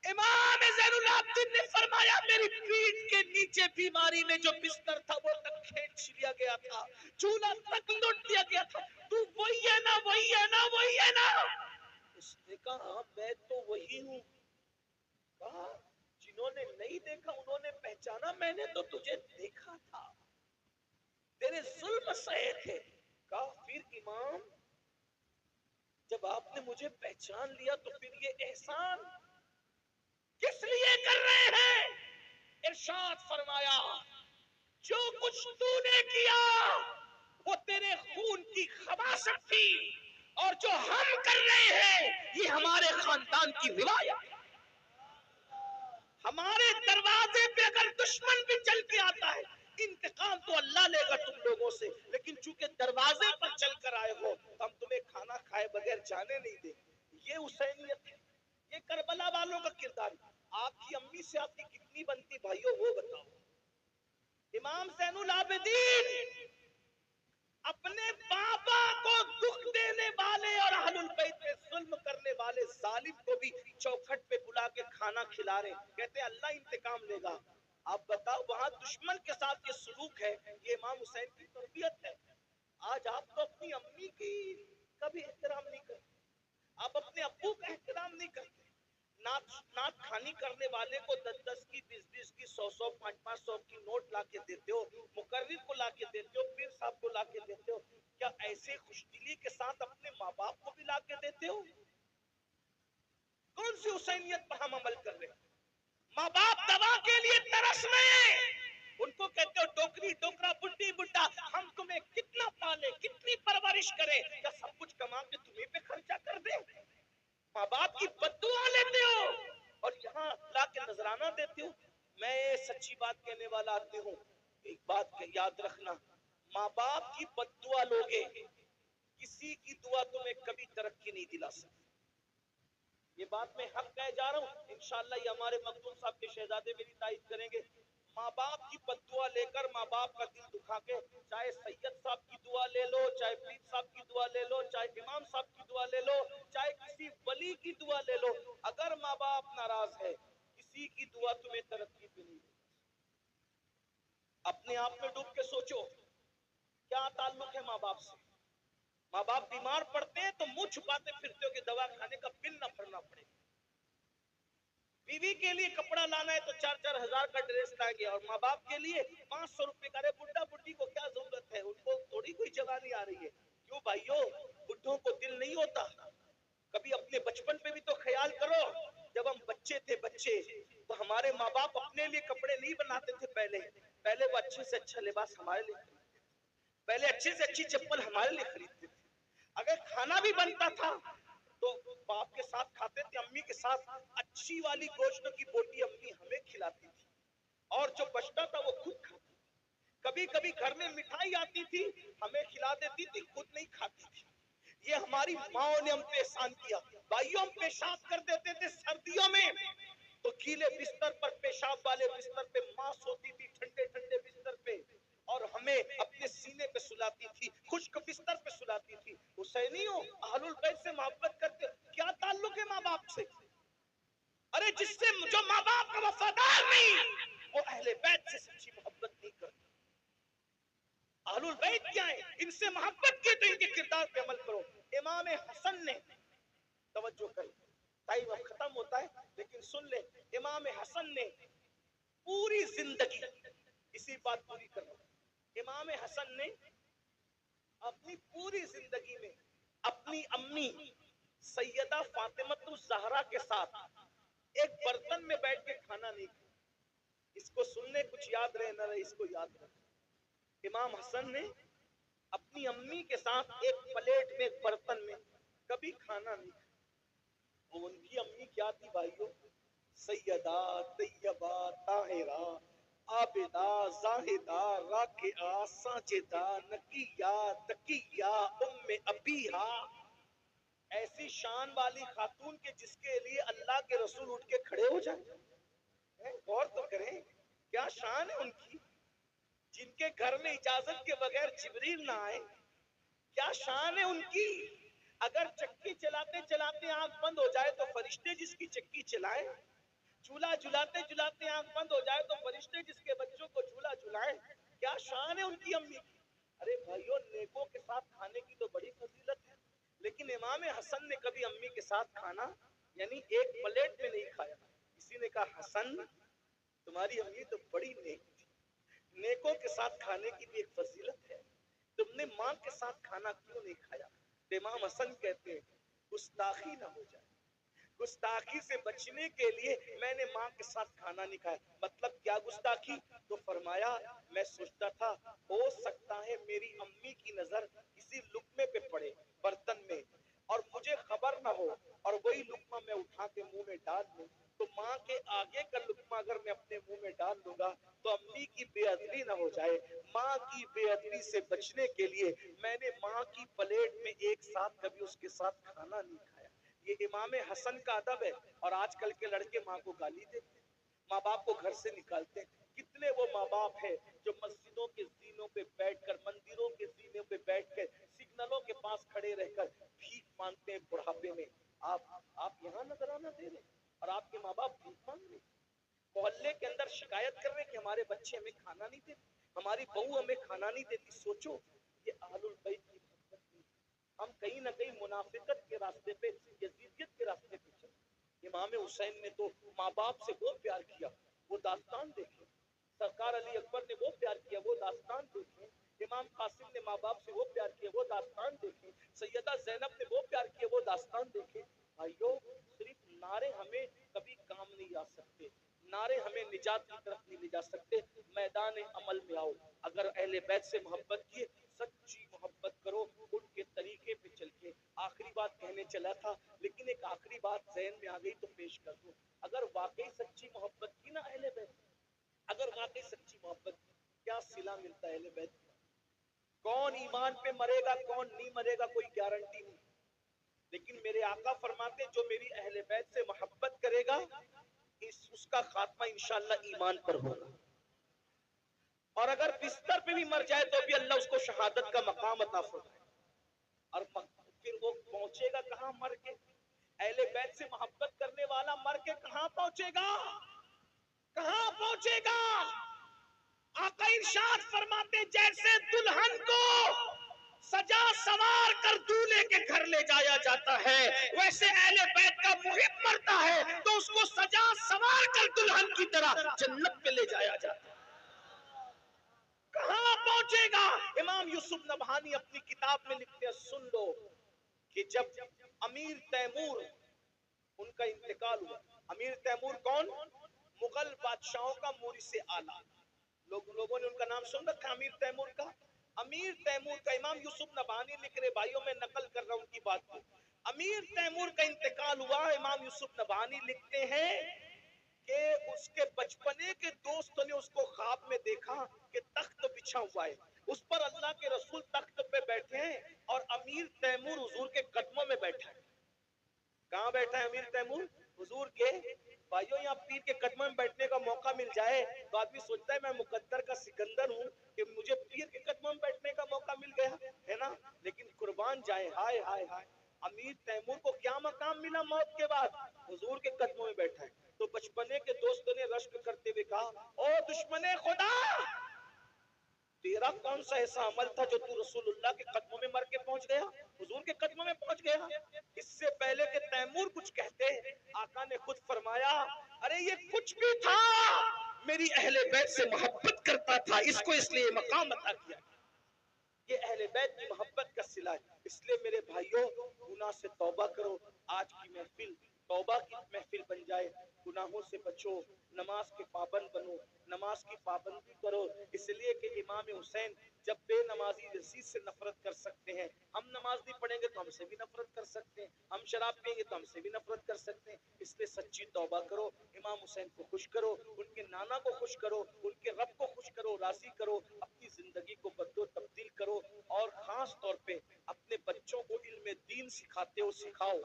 इमाम ज़ैनुल आबिदीन ने फरमाया, मेरी पीठ के नीचे बीमारी में जो बिस्तर था वो तक खींच लिया गया था, चूल्हा तक लूट लिया गया था, तू वही है ना, वही है ना, वही है ना। उसने कहा, मैं तो वही हूँ। कहा, जिन्होंने नहीं देखा उन्होंने पहचाना, मैंने तो तुझे देखा था, तेरे जुल्म सहे थे। कहा, फिर इमाम, जब आपने मुझे पहचान लिया तो फिर ये एहसान किस लिए कर रहे हैं? इरशाद फरमाया, जो कुछ तूने किया वो तेरे खून की खबासत थी, और जो हम कर रहे हैं ये हमारे खानदान की रिवायत। हमारे दरवाजे पे अगर दुश्मन भी चल के आता है, इंतकाम तो अल्लाह लेगा तुम लोगों से, लेकिन चूंकि दरवाजे पर चल कर आए हो तो हम तुम्हें खाना खाए बगैर जाने नहीं देंगे। ये हुसैनियत है, ये करबला वालों का किरदार। आपकी अम्मी से आपकी कितनी बनती भाइयों, वो बताओ। इमाम ज़ैनुल आबिदीन अपने बाबा को दुख देने वाले और अहलुल बैत पे जुल्म करने वाले जालिम को भी चौखट पे बुला के खाना खिला रहे, कहते अल्लाह इंतकाम लेगा। आप बताओ, वहां दुश्मन के साथ ये सलूक है, ये इमाम हुसैन की तरबियत है। आज आप तो अपनी अम्मी की कभी एहतराम नहीं करते, आप अपने अब्बू का एहतराम नहीं करते, नात खानी करने वाले को 10-10 की, 20-20 की, 100-100, 500-500 की नोट लाके देते हो, मुकर्रिर को लाके देते हो, पीर साहब को लाके देते हो, क्या ऐसे खुशदिली के साथ अपने माँ बाप को भी लाके देते हो? कौन सी हुसैनियत पर हम अमल कर रहे हैं? माँ बाप दवा के लिए तरस रहे हैं, उनको कहते हो टोकरी टोकरा बुड्ढी बुड्ढा, हम तुम्हें कितना पाले, कितनी परवरिश करें, क्या सब कुछ कमा के तुम्हें पे खर्चा कर दे? माँ बाप की बद्दुआ लेते हो और यहाँ लाके नजराना देते हो। मैं सच्ची बात कहने वाला आदमी हूँ, एक बात याद रखना, माँ बाप की बद्दुआ लोगे, किसी की दुआ तुम्हें कभी तरक्की नहीं दिला सकती। یہ بات میں حق کہہ جا رہا ہوں، انشاءاللہ یہ ہمارے مخدوم صاحب کے شہزادے میری تائید کریں گے۔ ماں باپ کی بد دعا لے کر، ماں باپ کا دل دکھا کے، چاہے سید صاحب کی دعا لے لو، چاہے پیر صاحب کی دعا لے لو، چاہے امام صاحب کی دعا لے لو، چاہے کسی ولی کی دعا لے لو، اگر ماں باپ ناراض ہے، کسی کی دعا تمہیں ترقی پہ نہیں دے۔ اپنے آپ میں ڈوب کے سوچو، کیا تعلق ہے ماں باپ سے؟ ماں باپ بیمار پڑتے ہیں تو منہ چھپاتے پھرتے ہو کہ دوا کھانے کا بل نہ بھرنا پڑے۔ بیوی کے لیے کپڑا لانا ہے تو 4,000 کا ڈریس لائیں گے، اور ماں باپ کے لیے 500 روپے کا۔ ارے بڈھا بڈھی کو کیا ضرورت ہے، ان کو تھوڑی کوئی جوانی آ رہی ہے۔ کیوں بھائیو، بڈھوں کو دل نہیں ہوتا؟ کبھی اپنے بچپن پہ بھی تو خیال کرو، جب ہم بچے تھے تو ہمارے ماں باپ اپنے لیے کپڑے نہیں بناتے تھے۔ پہلے وہ اچھے سے اچھا لباس ہمارے لیے خریدتے تھے، پہلے اچھے سے اچھی چپل ہمارے لیے خریدتے تھے۔ اگر کھانا بھی بنتا تھا تو باپ کے ساتھ کھاتے تھے، امی کے ساتھ اچھی والی گوشت کی بوٹی امی ہمیں کھلاتی تھی، اور جو بچتا تھا وہ خود کھاتی تھی۔ کبھی کبھی گھر میں مٹھائی آتی تھی، ہمیں کھلا دیتی تھی، خود نہیں کھاتی تھی۔ یہ ہماری ماں نے ہم پہ احسان کیا۔ بھائیوں، ہم پیشاب کر دیتے تھے سردیوں میں تو گیلے بستر پر، پیشاب والے بستر پہ ماں سوتی تھی، ٹھنڈے ٹھنڈے بستر پہ، اور ہمیں اپنے سینے پہ سلاتی تھی، خشک بستر پہ سلاتی تھی۔ حسینیوں، اہل البیت سے محبت کرتے، کیا تعلق ہے ماں باپ سے؟ ارے جس سے جو ماں باپ کا وفادار نہیں، وہ اہل بیت سے سچی محبت نہیں کرتا۔ اہل البیت کیا ہے؟ ان سے محبت کی تو ان کے کردار پہ عمل کرو۔ امام حسن نے، توجہ کریں، ٹائم اب ختم ہوتا ہے لیکن سن لیں، امام حسن نے پوری زندگی، اسی بات پوری کرنا، امام حسن نے اپنی پوری زندگی میں اپنی امی سیدہ فاطمۃ الزہرا کے ساتھ ایک برتن میں بیٹھ کے کھانا نہیں کھایا۔ اس کو سننے کچھ یاد رہے نہ رہے، اس کو یاد رکھ، امام حسن نے اپنی امی کے ساتھ ایک پلیٹ میں، ایک برتن میں کبھی کھانا نہیں کھایا۔ وہ ان کی امی کیا تھی بھائیو؟ سیدہ طیبہ طاہرہ عابدہ زاہدہ راکعہ ساجدہ نقیہ تقیہ ام ابیہا، ایسی شان والی خاتون کے جس کے لیے اللہ کے رسول اٹھ کے کھڑے ہو جائیں۔ غور تو کریں، کیا شان ہے ان کی، جن کے گھر میں اجازت کے بغیر جبریل نہ آئے۔ کیا شان ہے ان کی، اگر چکی چلاتے چلاتے آنکھ بند ہو جائے تو فرشتے جس کی چکی چلائیں، چولہا جلاتے جلاتے آنکھ بند ہو جائے تو فرشتے جس کے بچوں کو چولہا جلائیں۔ کیا شان ہے ان کی امی کی۔ ارے بھائیو، نیکوں کے ساتھ کھانے کی تو بڑی فضیلت ہے، لیکن امام حسن نے کبھی امی کے ساتھ کھانا یعنی ایک پلیٹ میں نہیں کھایا۔ کسی نے کہا حسن، تمہاری امی تو بڑی نیک تھی، نیکوں کے ساتھ کھانے کی بھی ایک فضیلت ہے، تم نے ماں کے ساتھ کھانا کیوں نہیں کھایا؟ تو امام حسن کہتے ہیں گستاخی نہ ہو جائے، گستاخی سے بچنے کے لیے میں نے ماں کے ساتھ کھانا نہیں کھایا۔ مطلب کیا گستاخی؟ تو فرمایا میں سوچتا تھا ہو سکتا ہے میری امی کی نظر کسی لقمے پہ پڑے برتن میں، اور مجھے خبر نہ ہو، اور وہی لقمہ میں اٹھا کے منہ میں ڈال لوں، تو ماں کے آگے کا لقمہ اگر میں اپنے منہ میں ڈال دوں گا تو امی کی بے ادبی نہ ہو جائے۔ ماں کی بے ادبی سے بچنے کے لیے میں نے ماں کی پلیٹ میں ایک ساتھ کبھی اس کے ساتھ کھانا نہیں کھایا۔ یہ امام حسن کا ادب ہے، اور آج کل کے لڑکے ماں کو گالی دیتے ہیں، ماں باپ کو گھر سے نکالتے ہیں۔ کتنے وہ ماں باپ ہیں جو مسجدوں کے زینوں پہ بیٹھ کر، مندروں کے زینوں پہ بیٹھ کر، سگنلوں کے پاس کھڑے رہ کر بھیک مانگتے ہیں بڑھاپے میں۔ آپ یہاں نظرانہ دے رہے ہیں اور آپ کے ماں باپ بھیک مانگ رہے ہیں، محلے کے اندر شکایت کر رہے ہیں کہ ہمارے بچے ہمیں کھانا نہیں دیتے، ہماری بہو ہمیں کھانا نہیں دیتی۔ سوچو، یہ اہل البیت کی محبت نہیں، ہم کہیں نہ کہیں منافقت کے راستے پہ، یزیدیت کے راستے پہ چلے۔ امام حسین نے تو ماں باپ سے وہ پیار کیا، وہ داستان دیکھیں۔ سرکار علی اکبر نے وہ پیار کیا، وہ داستان دیکھیں۔ امام قاسم نے ماں باپ سے وہ پیار کیا، وہ داستان دیکھیں۔ سیدہ زینب نے وہ پیار کیا، وہ داستان دیکھیں۔ بھائیو، صرف نعرے ہمیں کبھی کام نہیں آ سکتے، نعرے ہمیں نجات کی طرف نہیں لے جا سکتے۔ میدان عمل میں آؤ، اگر اہل بیت سے محبت کیے، سچی محبت کرو، ان کے طریقے پہ چل کے۔ آخری بات کہنے چلا تھا لیکن ایک آخری بات ذہن میں آ گئی تو پیش کر دوں۔ اگر واقعی سچی محبت کی نا اہل بیت، اگر واقعی سچی محبت کی، کیا صلہ ملتا ہے اہل بیت کا؟ کون ایمان پہ مرے گا کون نہیں مرے گا کوئی گارنٹی نہیں، لیکن میرے آقا فرماتے جو میری اہل بیت سے محبت کرے گا اس کا خاتمہ انشاءاللہ ایمان پر ہوگا، اور اگر بستر پہ بھی مر جائے تو بھی اللہ اس کو شہادت کا مقام عطا فرمائے۔ اور پھر وہ پہنچے گا کہاں مر کے؟ اہل بیت سے محبت کرنے والا مر کے کہاں پہنچے گا؟ کہاں پہنچے گا؟ آقا ارشاد فرماتے جیسے دلہن کو سجا سوار کر دولہے کے گھر لے جایا جاتا ہے، ویسے اہل بیت کا محب مرتا ہے تو اس کو سجا سوار کر دلہن کی طرح جنت پہ لے جایا جاتا ہے۔ کہاں پہنچے گا؟ امام یوسف نبہانی اپنی کتاب میں لکھتے ہیں، سن لو کہ جب امیر تیمور ان کا انتقال ہوا۔ امیر تیمور کون؟ مغل بادشاہوں کا مورث اعلیٰ، لوگوں نے ان کا نام سن رکھا امیر تیمور کا۔ امیر تیمور کا امام یوسف نبہانی لکھ رہے، بھائیوں میں نقل کر رہا ہوں ان کی بات کو، امیر تیمور کا انتقال ہوا۔ امام یوسف نبہانی لکھتے ہیں کہ اس کے بچپنے کے دوستوں نے اس کو خواب میں دیکھا کہ تخت بچھا ہوا ہے، اس پر اللہ کے رسول تخت پہ بیٹھے ہیں اور امیر تیمور حضور کے قدموں میں بیٹھا ہے۔ کہاں بیٹھا ہے امیر تیمور؟ حضور کے۔ بھائیوں یہاں پیر کے قدموں میں بیٹھنے کا موقع مل جائے تو آدمی سوچتا ہے میں مقدر کا سکندر ہوں کہ مجھے پیر کے قدموں میں بیٹھنے کا موقع مل گیا ہے نا، لیکن قربان جائے، ہائے ہائے ہائے، امیر تیمور کو کیا مقام ملا موت کے بعد؟ حضور کے قدموں میں بیٹھا ہے۔ تو بچپنے کے دوستوں نے رشک کرتے ہوئے کہا، او دشمن خدا، تیرا کون سا ایسا عمل تھا جو تو رسول اللہ کے قدموں میں مر کے پہنچ گیا، حضور کے قدموں میں پہنچ گیا؟ اس سے پہلے کہ تیمور کچھ کہتے آقا نے خود فرمایا، ارے یہ کچھ بھی تھا، میری اہل بیت سے محبت کرتا تھا، اس کو اس لیے مقام عطا کیا۔ یہ اہل بیت کی محبت کا صلہ ہے۔ اس لیے میرے بھائیوں، گناہ سے توبہ کرو، آج کی محفل توبہ کی محفل بن جائے، گناہوں سے بچو، نماز کے پابند بنو، نماز کی پابندی کرو، اس لیے کہ امام حسین جب بے نمازی یزید سے نفرت کر سکتے ہیں، ہم نماز نہیں پڑھیں گے تو ہم سے بھی نفرت کر سکتے ہیں، ہم شراب پئیں گے تو ہم سے بھی نفرت کر سکتے ہیں۔ اس لیے سچی توبہ کرو، امام حسین کو خوش کرو، ان کے نانا کو خوش کرو، ان کے رب کو خوش کرو، راضی کرو، اپنی زندگی کو بدلو تبدیل کرو، اور خاص طور پہ اپنے بچوں کو علم دین سکھاتے ہو سکھاؤ،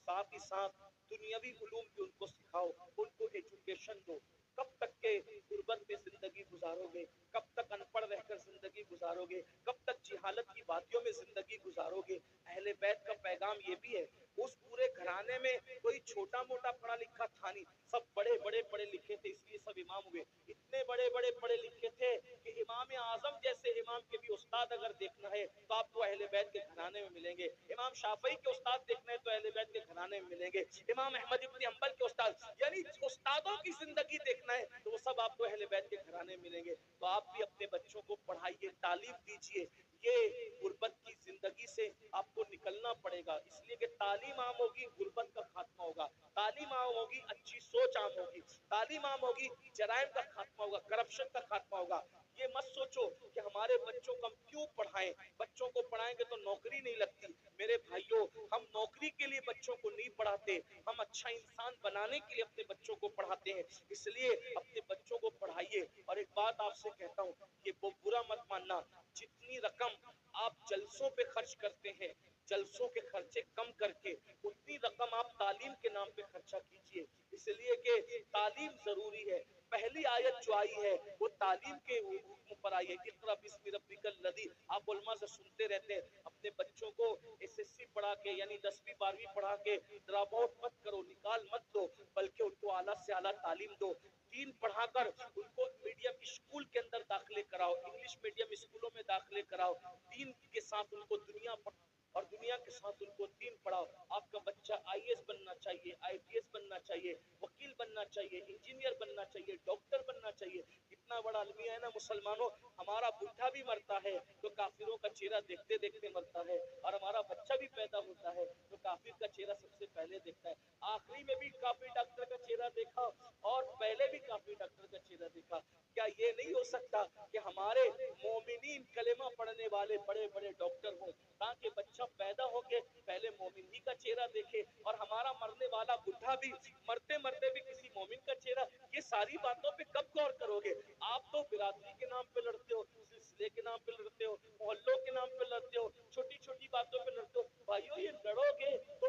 ساتھ ہی ساتھ دنیاوی علوم بھی ان کو سکھاؤ، ان کو ایجوکیشن دو۔ کب تک کے غربت میں زندگی گزارو گے؟ کب تک ان پڑھ رہ کر زندگی گزارو گے؟ کب تک جہالت کی وادیوں میں زندگی گزارو گے؟ اہل بیت کا پیغام یہ بھی ہے، اس پورے گھرانے میں کوئی چھوٹا موٹا پڑھا لکھا تھا نہیں، سب بڑے بڑے پڑھے لکھے تھے، اس لیے سب امام ہوئے۔ اتنے بڑے بڑے پڑھے لکھے تھے کہ امام اعظم جیسے امام کے بھی استاد اگر دیکھنا ہے تو آپ کو اہل بیت کے گھرانے میں ملیں گے، امام شافعی کے استاد دیکھنا ہے تو اہل بیت کے گھرانے میں ملیں گے، امام احمد ابن حنبل کے استاد، یعنی استادوں کی زندگی دیکھنا ہے تو وہ سب آپ کو اہل بیت کے گھرانے میں ملیں گے۔ تو آپ بھی اپنے بچوں کو پڑھائیے، تعلیم دیجیے، یہ غربت کی زندگی سے آپ کو نکلنا پڑے گا، اس لیے کہ تعلیم عام ہوگی، غربت کا خاتمہ ہوگا، تعلیم عام ہوگی، اچھی سوچ عام ہوگی، تعلیم عام ہوگی، جرائم کا خاتمہ ہوگا، کرپشن کا خاتمہ ہوگا۔ یہ مت سوچو کہ ہمارے بچوں کو ہم کیوں پڑھائیں، بچوں کو پڑھائیں گے تو نوکری نہیں لگتی۔ میرے بھائیوں، ہم نوکری کے لیے بچوں کو نہیں پڑھاتے، ہم اچھا انسان بنانے کے لیے اپنے بچوں کو پڑھاتے ہیں، اس لیے اپنے بچوں کو پڑھائیے۔ اور ایک بات آپ سے کہتا ہوں، یہ برا مت ماننا، جتنی رقم آپ جلسوں پہ خرچ کرتے ہیں، جلسوں کے خرچے کم کر کے اتنی رقم آپ تعلیم کے نام پہ خرچہ کیجئے، اس لیے کہ تعلیم ضروری ہے۔ پہلی آیت جو آئی ہے وہ تعلیم کے حکم پر آئی ہے، اقرأ بسم ربک الذی، آپ علماء سے سنتے رہتے ہیں، اپنے بچوں کو ایس ایس سی پڑھا کے، یعنی 10ویں 12ویں پڑھا کے ڈراپ آؤٹ مت کرو، نکال مت دو، بلکہ ان کو اعلیٰ سے اعلیٰ تعلیم دو، دین پڑھا کر ان کو میڈیم اسکول کے اندر داخلے کراؤ، انگلش میڈیم اسکولوں میں داخلے کراؤ، دین کے ساتھ ان کو دنیا اور دنیا کے ساتھ ان کو دین پڑھاؤ۔ آپ کا بچہ آئی ایس بننا چاہیے، آئی پی ایس بننا چاہیے، وکیل بننا چاہیے، انجینئر بننا چاہیے، ڈاکٹر بننا چاہیے۔ اتنا بڑا المیہ ہے نا مسلمانوں، ہمارا بڈھا بھی مرتا ہے تو کافروں کا چہرہ دیکھتے دیکھتے مرتا ہے، اور ہمارا بچہ بھی پیدا ہوتا ہے تو کافر کا چہرہ سب سے پہلے دیکھتا ہے۔ آخری میں بھی کافر ڈاکٹر کا چہرہ دیکھا اور پہلے بھی کافر ڈاکٹر کا چہرہ دیکھا۔ کیا یہ نہیں ہو سکتا کہ ہمارے مومنین کلمہ پڑھنے والے بڑے بڑے ڈاکٹر ہوں، تاکہ بچہ پیدا ہو کے پہلے مومن ہی کا چہرہ دیکھے، اور ہمارا مرنے والا بڈھا بھی مرتے مرتے بھی کسی مومن کا چہرہ؟ یہ ساری باتوں پہ کب غور کرو گے؟ آپ تو برادری کے نام پہ لڑتے ہو، سلسلے کے نام پہ لڑتے ہو، محلوں کے نام پہ لڑتے ہو، چھوٹی چھوٹی باتوں پہ لڑتے ہو۔ بھائیو یہ لڑو گے تو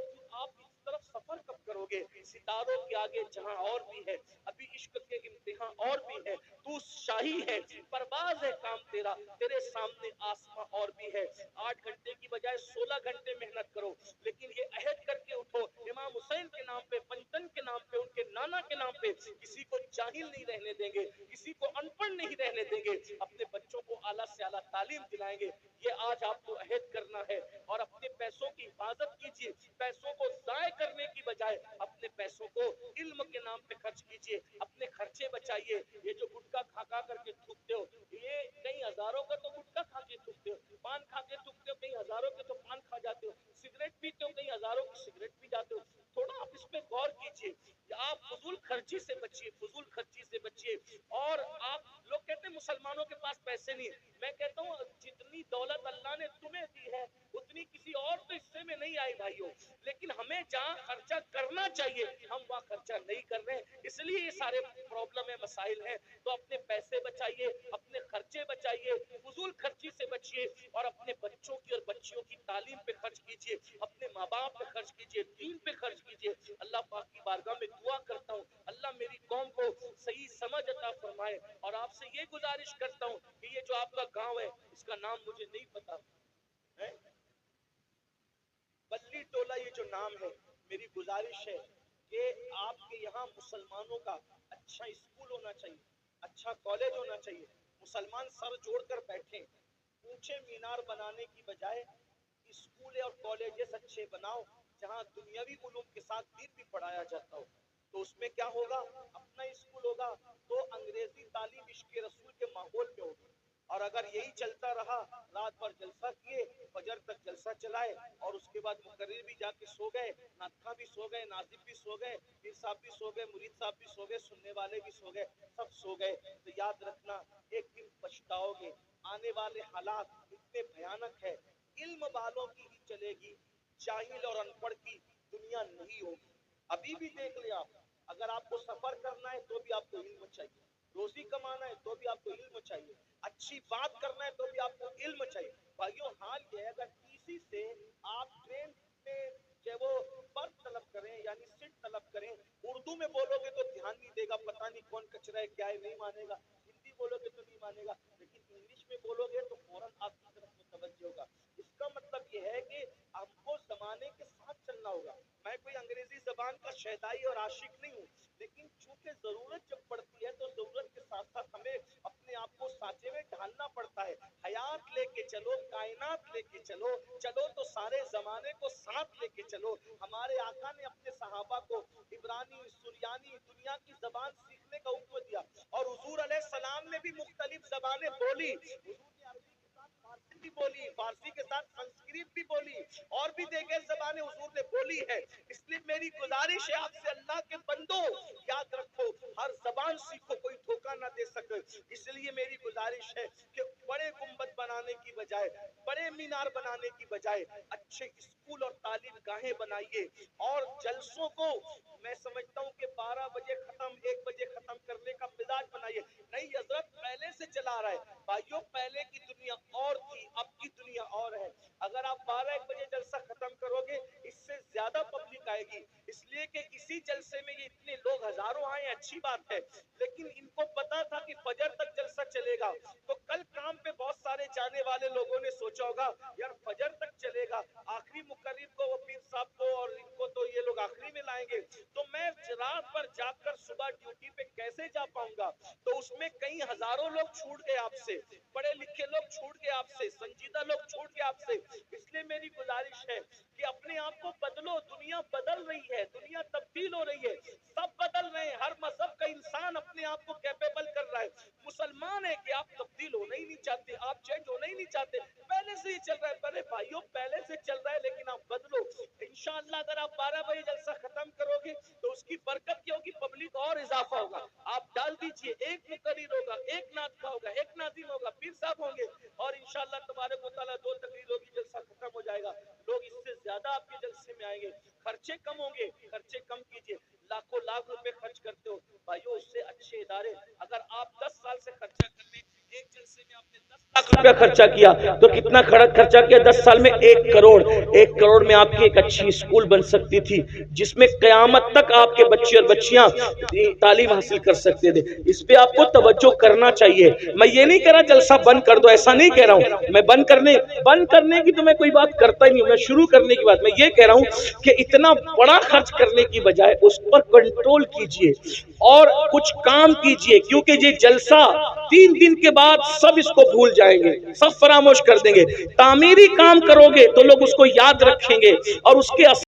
इदारों के आगे जहां और भी है, अभी इश्क के इम्तिहान और भी है, तू शाही है, परवाज है काम तेरा, तेरे सामने आसमां और भी है। 8 घंटे की बजाय 16 घंटे मेहनत करो, लेकिन ये अहद करके उठो, इमाम हुसैन के नाम पे, पंचतन के नाम पे, उनके नाना के नाम पे किसी को जाहिल नहीं रहने देंगे, किसी को अनपढ़ नहीं रहने देंगे, अपने बच्चों को आला से आला तालीम दिलाएंगे। ये आज आपको अहद करना है। और अपने पैसों की हिफाजत कीजिए, पैसों को जाय करने की बजाय अपने पैसों को इल्म के नाम पे खर्च कीजिए, अपने खर्चे बचाइए। ये जो गुटखा खा खा करके थूकते हो, ये कई हजारों का तो गुटखा खा के थूकते हो, पान खा के थूकते हो, कई हजारों के तो पान खा जाते हो, सिगरेट पीते हो, कई हजारों की सिगरेट पी जाते हो। थोड़ा आप इस पे गौर कीजिए। आप फजूल खर्ची से बचिए, फजूल खर्ची से बचिए। और आप लोग कहते हैं मुसलमानों के पास पैसे नहीं है, मैं कहता हूँ जितनी दौलत अल्लाह ने तुम्हें दी है उतनी किसी और तो हिस्से में नहीं आई भाइयों, लेकिन हमें जहाँ खर्चा करना चाहिए हम वहाँ खर्चा नहीं कर रहे हैं, इसलिए ये सारे प्रॉब्लम है, मसाइल हैं। तो अपने पैसे बचाइए, अपने खर्चे बचाइए, फजूल खर्ची से बचिए, और अपने बच्चों की और बच्चियों की तालीम पे खर्च कीजिए, अपने माँ बाप पे खर्च कीजिए, दीन पे खर्च कीजिए। अल्लाह पाक की बारगाह में दुआ करता हूँ, अल्लाह मेरी कौम को सही समझ अता फरमाए। और आपसे ये गुजारिश करता हूँ कि ये जो आपका गांव है, इसका नाम मुझे नहीं पता है, बल्ली टोला ये जो नाम है, मेरी गुजारिश है कि आपके यहाँ मुसलमानों का अच्छा स्कूल होना चाहिए, अच्छा कॉलेज होना चाहिए। मुसलमान सर जोड़कर बैठे, ऊंचे मीनार बनाने की बजाय स्कूल और कॉलेजेस अच्छे बनाओ जहाँ दुनियावी उलूम के साथ दीन भी पढ़ाया जाता हो। तो उसमें क्या होगा, अपना स्कूल होगा तो अंग्रेजी तालीम इश्क रसूल के माहौल में होगी। और अगर यही चलता रहा, रात भर जलसा किए, फजर तक जलसा चलाए, और उसके बाद मुकर्रिर भी जाके सो गए, नातखा भी सो गए, नाजिब भी सो गए, पीर साहब भी सो गए, मुरीद साहब भी सो गए, सुनने वाले भी सो गए, सब सो गए, तो याद रखना एक दिन पछताओगे। आने वाले हालात इतने भयानक है, इल्म वालों की ही चलेगी, जाहिल और अनपढ़ की दुनिया नहीं होगी। अभी भी देख ले आप, अगर आपको सफर करना है तो भी आपको इल्म चाहिए, रोजी कमाना है तो भी आपको इल्म चाहिए, अच्छी बात करना है तो भी आपको इल्म चाहिए। भाइयों हाल ये है, अगर टीसी से आप ट्रेन में चाहे वो बर्थ तलब करें यानी सीट तलब करें, उर्दू में बोलोगे तो ध्यान नहीं देगा, पता नहीं कौन कचरा है क्या है, नहीं मानेगा, हिंदी बोलोगे तो नहीं मानेगा, लेकिन इंग्लिश में बोलोगे तो फौरन आपकी तरफ मुतवज्जो होगा। इसका मतलब ये है कि हमको जमाने के साथ चलना होगा। मैं कोई अंग्रेजी जबान का शहदाई और आशिक नहीं हूँ, लेकिन चूंकि जरूरत जब पड़ती है तो जरूरत के साथ साथ हमें अपने आप को सांचे में ढालना पड़ता है। हयात लेके चलो, कायनात लेके चलो, चलो तो सारे जमाने को साथ लेके चलो। हमारे आका ने अपने सहाबा को इब्रानी, सुरियानी, दुनिया की जबान सीखने का हुक्म दिया, और हुजूर अलैहिस्सलाम ने भी मुख्तलिफ जबानें बोली। हुजूर ने अरबी के साथ फारसी भी बोली, फारसी के साथ संस्कृत भी बोली, और भी देखे जबानें हुजूर ने बोली है। इसलिए मेरी गुजारिश है आपसे, अल्लाह के बंदो याद रखो, हर जबान सीखो, कोई धोखा ना दे सके। इसलिए मेरी गुजारिश है कि बड़े गुंबद बनाने की बजाय, बड़े मीनार बनाने की बजाय अच्छे स्कूल और तालीम गाहें बनाइए। और जलसों को मैं समझता हूँ कि 12 बजे खत्म, 1 बजे खत्म करने का मिजाज बनाइए। नहीं, हजरत पहले से चला रहा है भाइयों, पहले की दुनिया और थी, अब की दुनिया और है। अगर आप 12-1 बजे जलसा खत्म करोगे, इससे ज्यादा पब्लिक आएगी, इसलिए कि इसी जलसे में ये इतने लोग हजारों आए, अच्छी बात है, लेकिन इनको पता था कि फजर तक जलसा चलेगा। तो कल काम पे बहुत सारे जाने वाले लोगों ने सोचा होगा यार फजर तक चलेगा, आखिरी मुकर्रिर को, वो पीर साहब को और इनको तो ये लोग आखिरी में लाएंगे, तो मैं रात भर जाकर सुबह ड्यूटी पे कैसे जा पाऊंगा। तो उसमें कई हजारों लोग छूट गए आपसे, पढ़े लिखे लोग छूट गए आपसे, संजीदा लोग छूट गए आपसे। इसलिए मेरी गुजारिश है कि अपने आप को बदलो, दुनिया बदल रही है, दुनिया तब्दील हो रही है, सब बदल रहे हैं, हर मजहब का इंसान अपने आप को कैपेबल कर रहा है। मुसलमान है कि आप तब्दील होना ही नहीं चाहते, आप चेंज होना ही नहीं चाहते, पहले से ही चल रहा है। पहले भाइयों पहले से चल रहा है, लेकिन आप बदलो। इंशाअल्लाह अगर आप 12 बजे जलसा खत्म करोगे तो उसकी बरकत क्या होगी, पब्लिक और इजाफा होगा। आप डाल दीजिए, एक मुकर्रिर होगा, एक नातखा होगा, एक नाज़िम होगा, पीर साहब होंगे, और इंशाअल्लाह तबारक व तआला 2 तकरीर होगी, जलसा खत्म हो जाएगा। लोग इससे ज्यादा आपके जलसे में आएंगे, खर्चे कम होंगे, खर्चे कम कीजिए। लाखों लाख रुपए खर्च करते हो भाइयों, उससे अच्छे इदारे, अगर आप 10 साल से खर्चा कर ले, एक जलसे में आपने 10 روپیہ خرچہ کیا تو کتنا خرچہ کیا؟ 10 سال میں 1 کروڑ۔ 1 کروڑ میں آپ کی ایک اچھی اسکول بن سکتی تھی جس میں قیامت تک آپ کے بچے اور بچیاں تعلیم حاصل کر سکتے تھے۔ اس پہ آپ کو توجہ کرنا چاہیے۔ میں یہ نہیں کہہ رہا جلسہ بند کر دو، ایسا نہیں کہہ رہا ہوں میں۔ بند کرنے کی تو میں کوئی بات کرتا ہی نہیں ہوں، میں شروع کرنے کی بات میں یہ کہہ رہا ہوں کہ اتنا بڑا خرچ کرنے کی بجائے اس پر کنٹرول کیجئے اور کچھ کام کیجئے، کیونکہ یہ جلسہ 3 دن کے بعد سب اس کو بھول جائیں گے، سب فراموش کر دیں گے۔ تعمیری کام کرو گے تو لوگ اس کو یاد رکھیں گے اور اس کے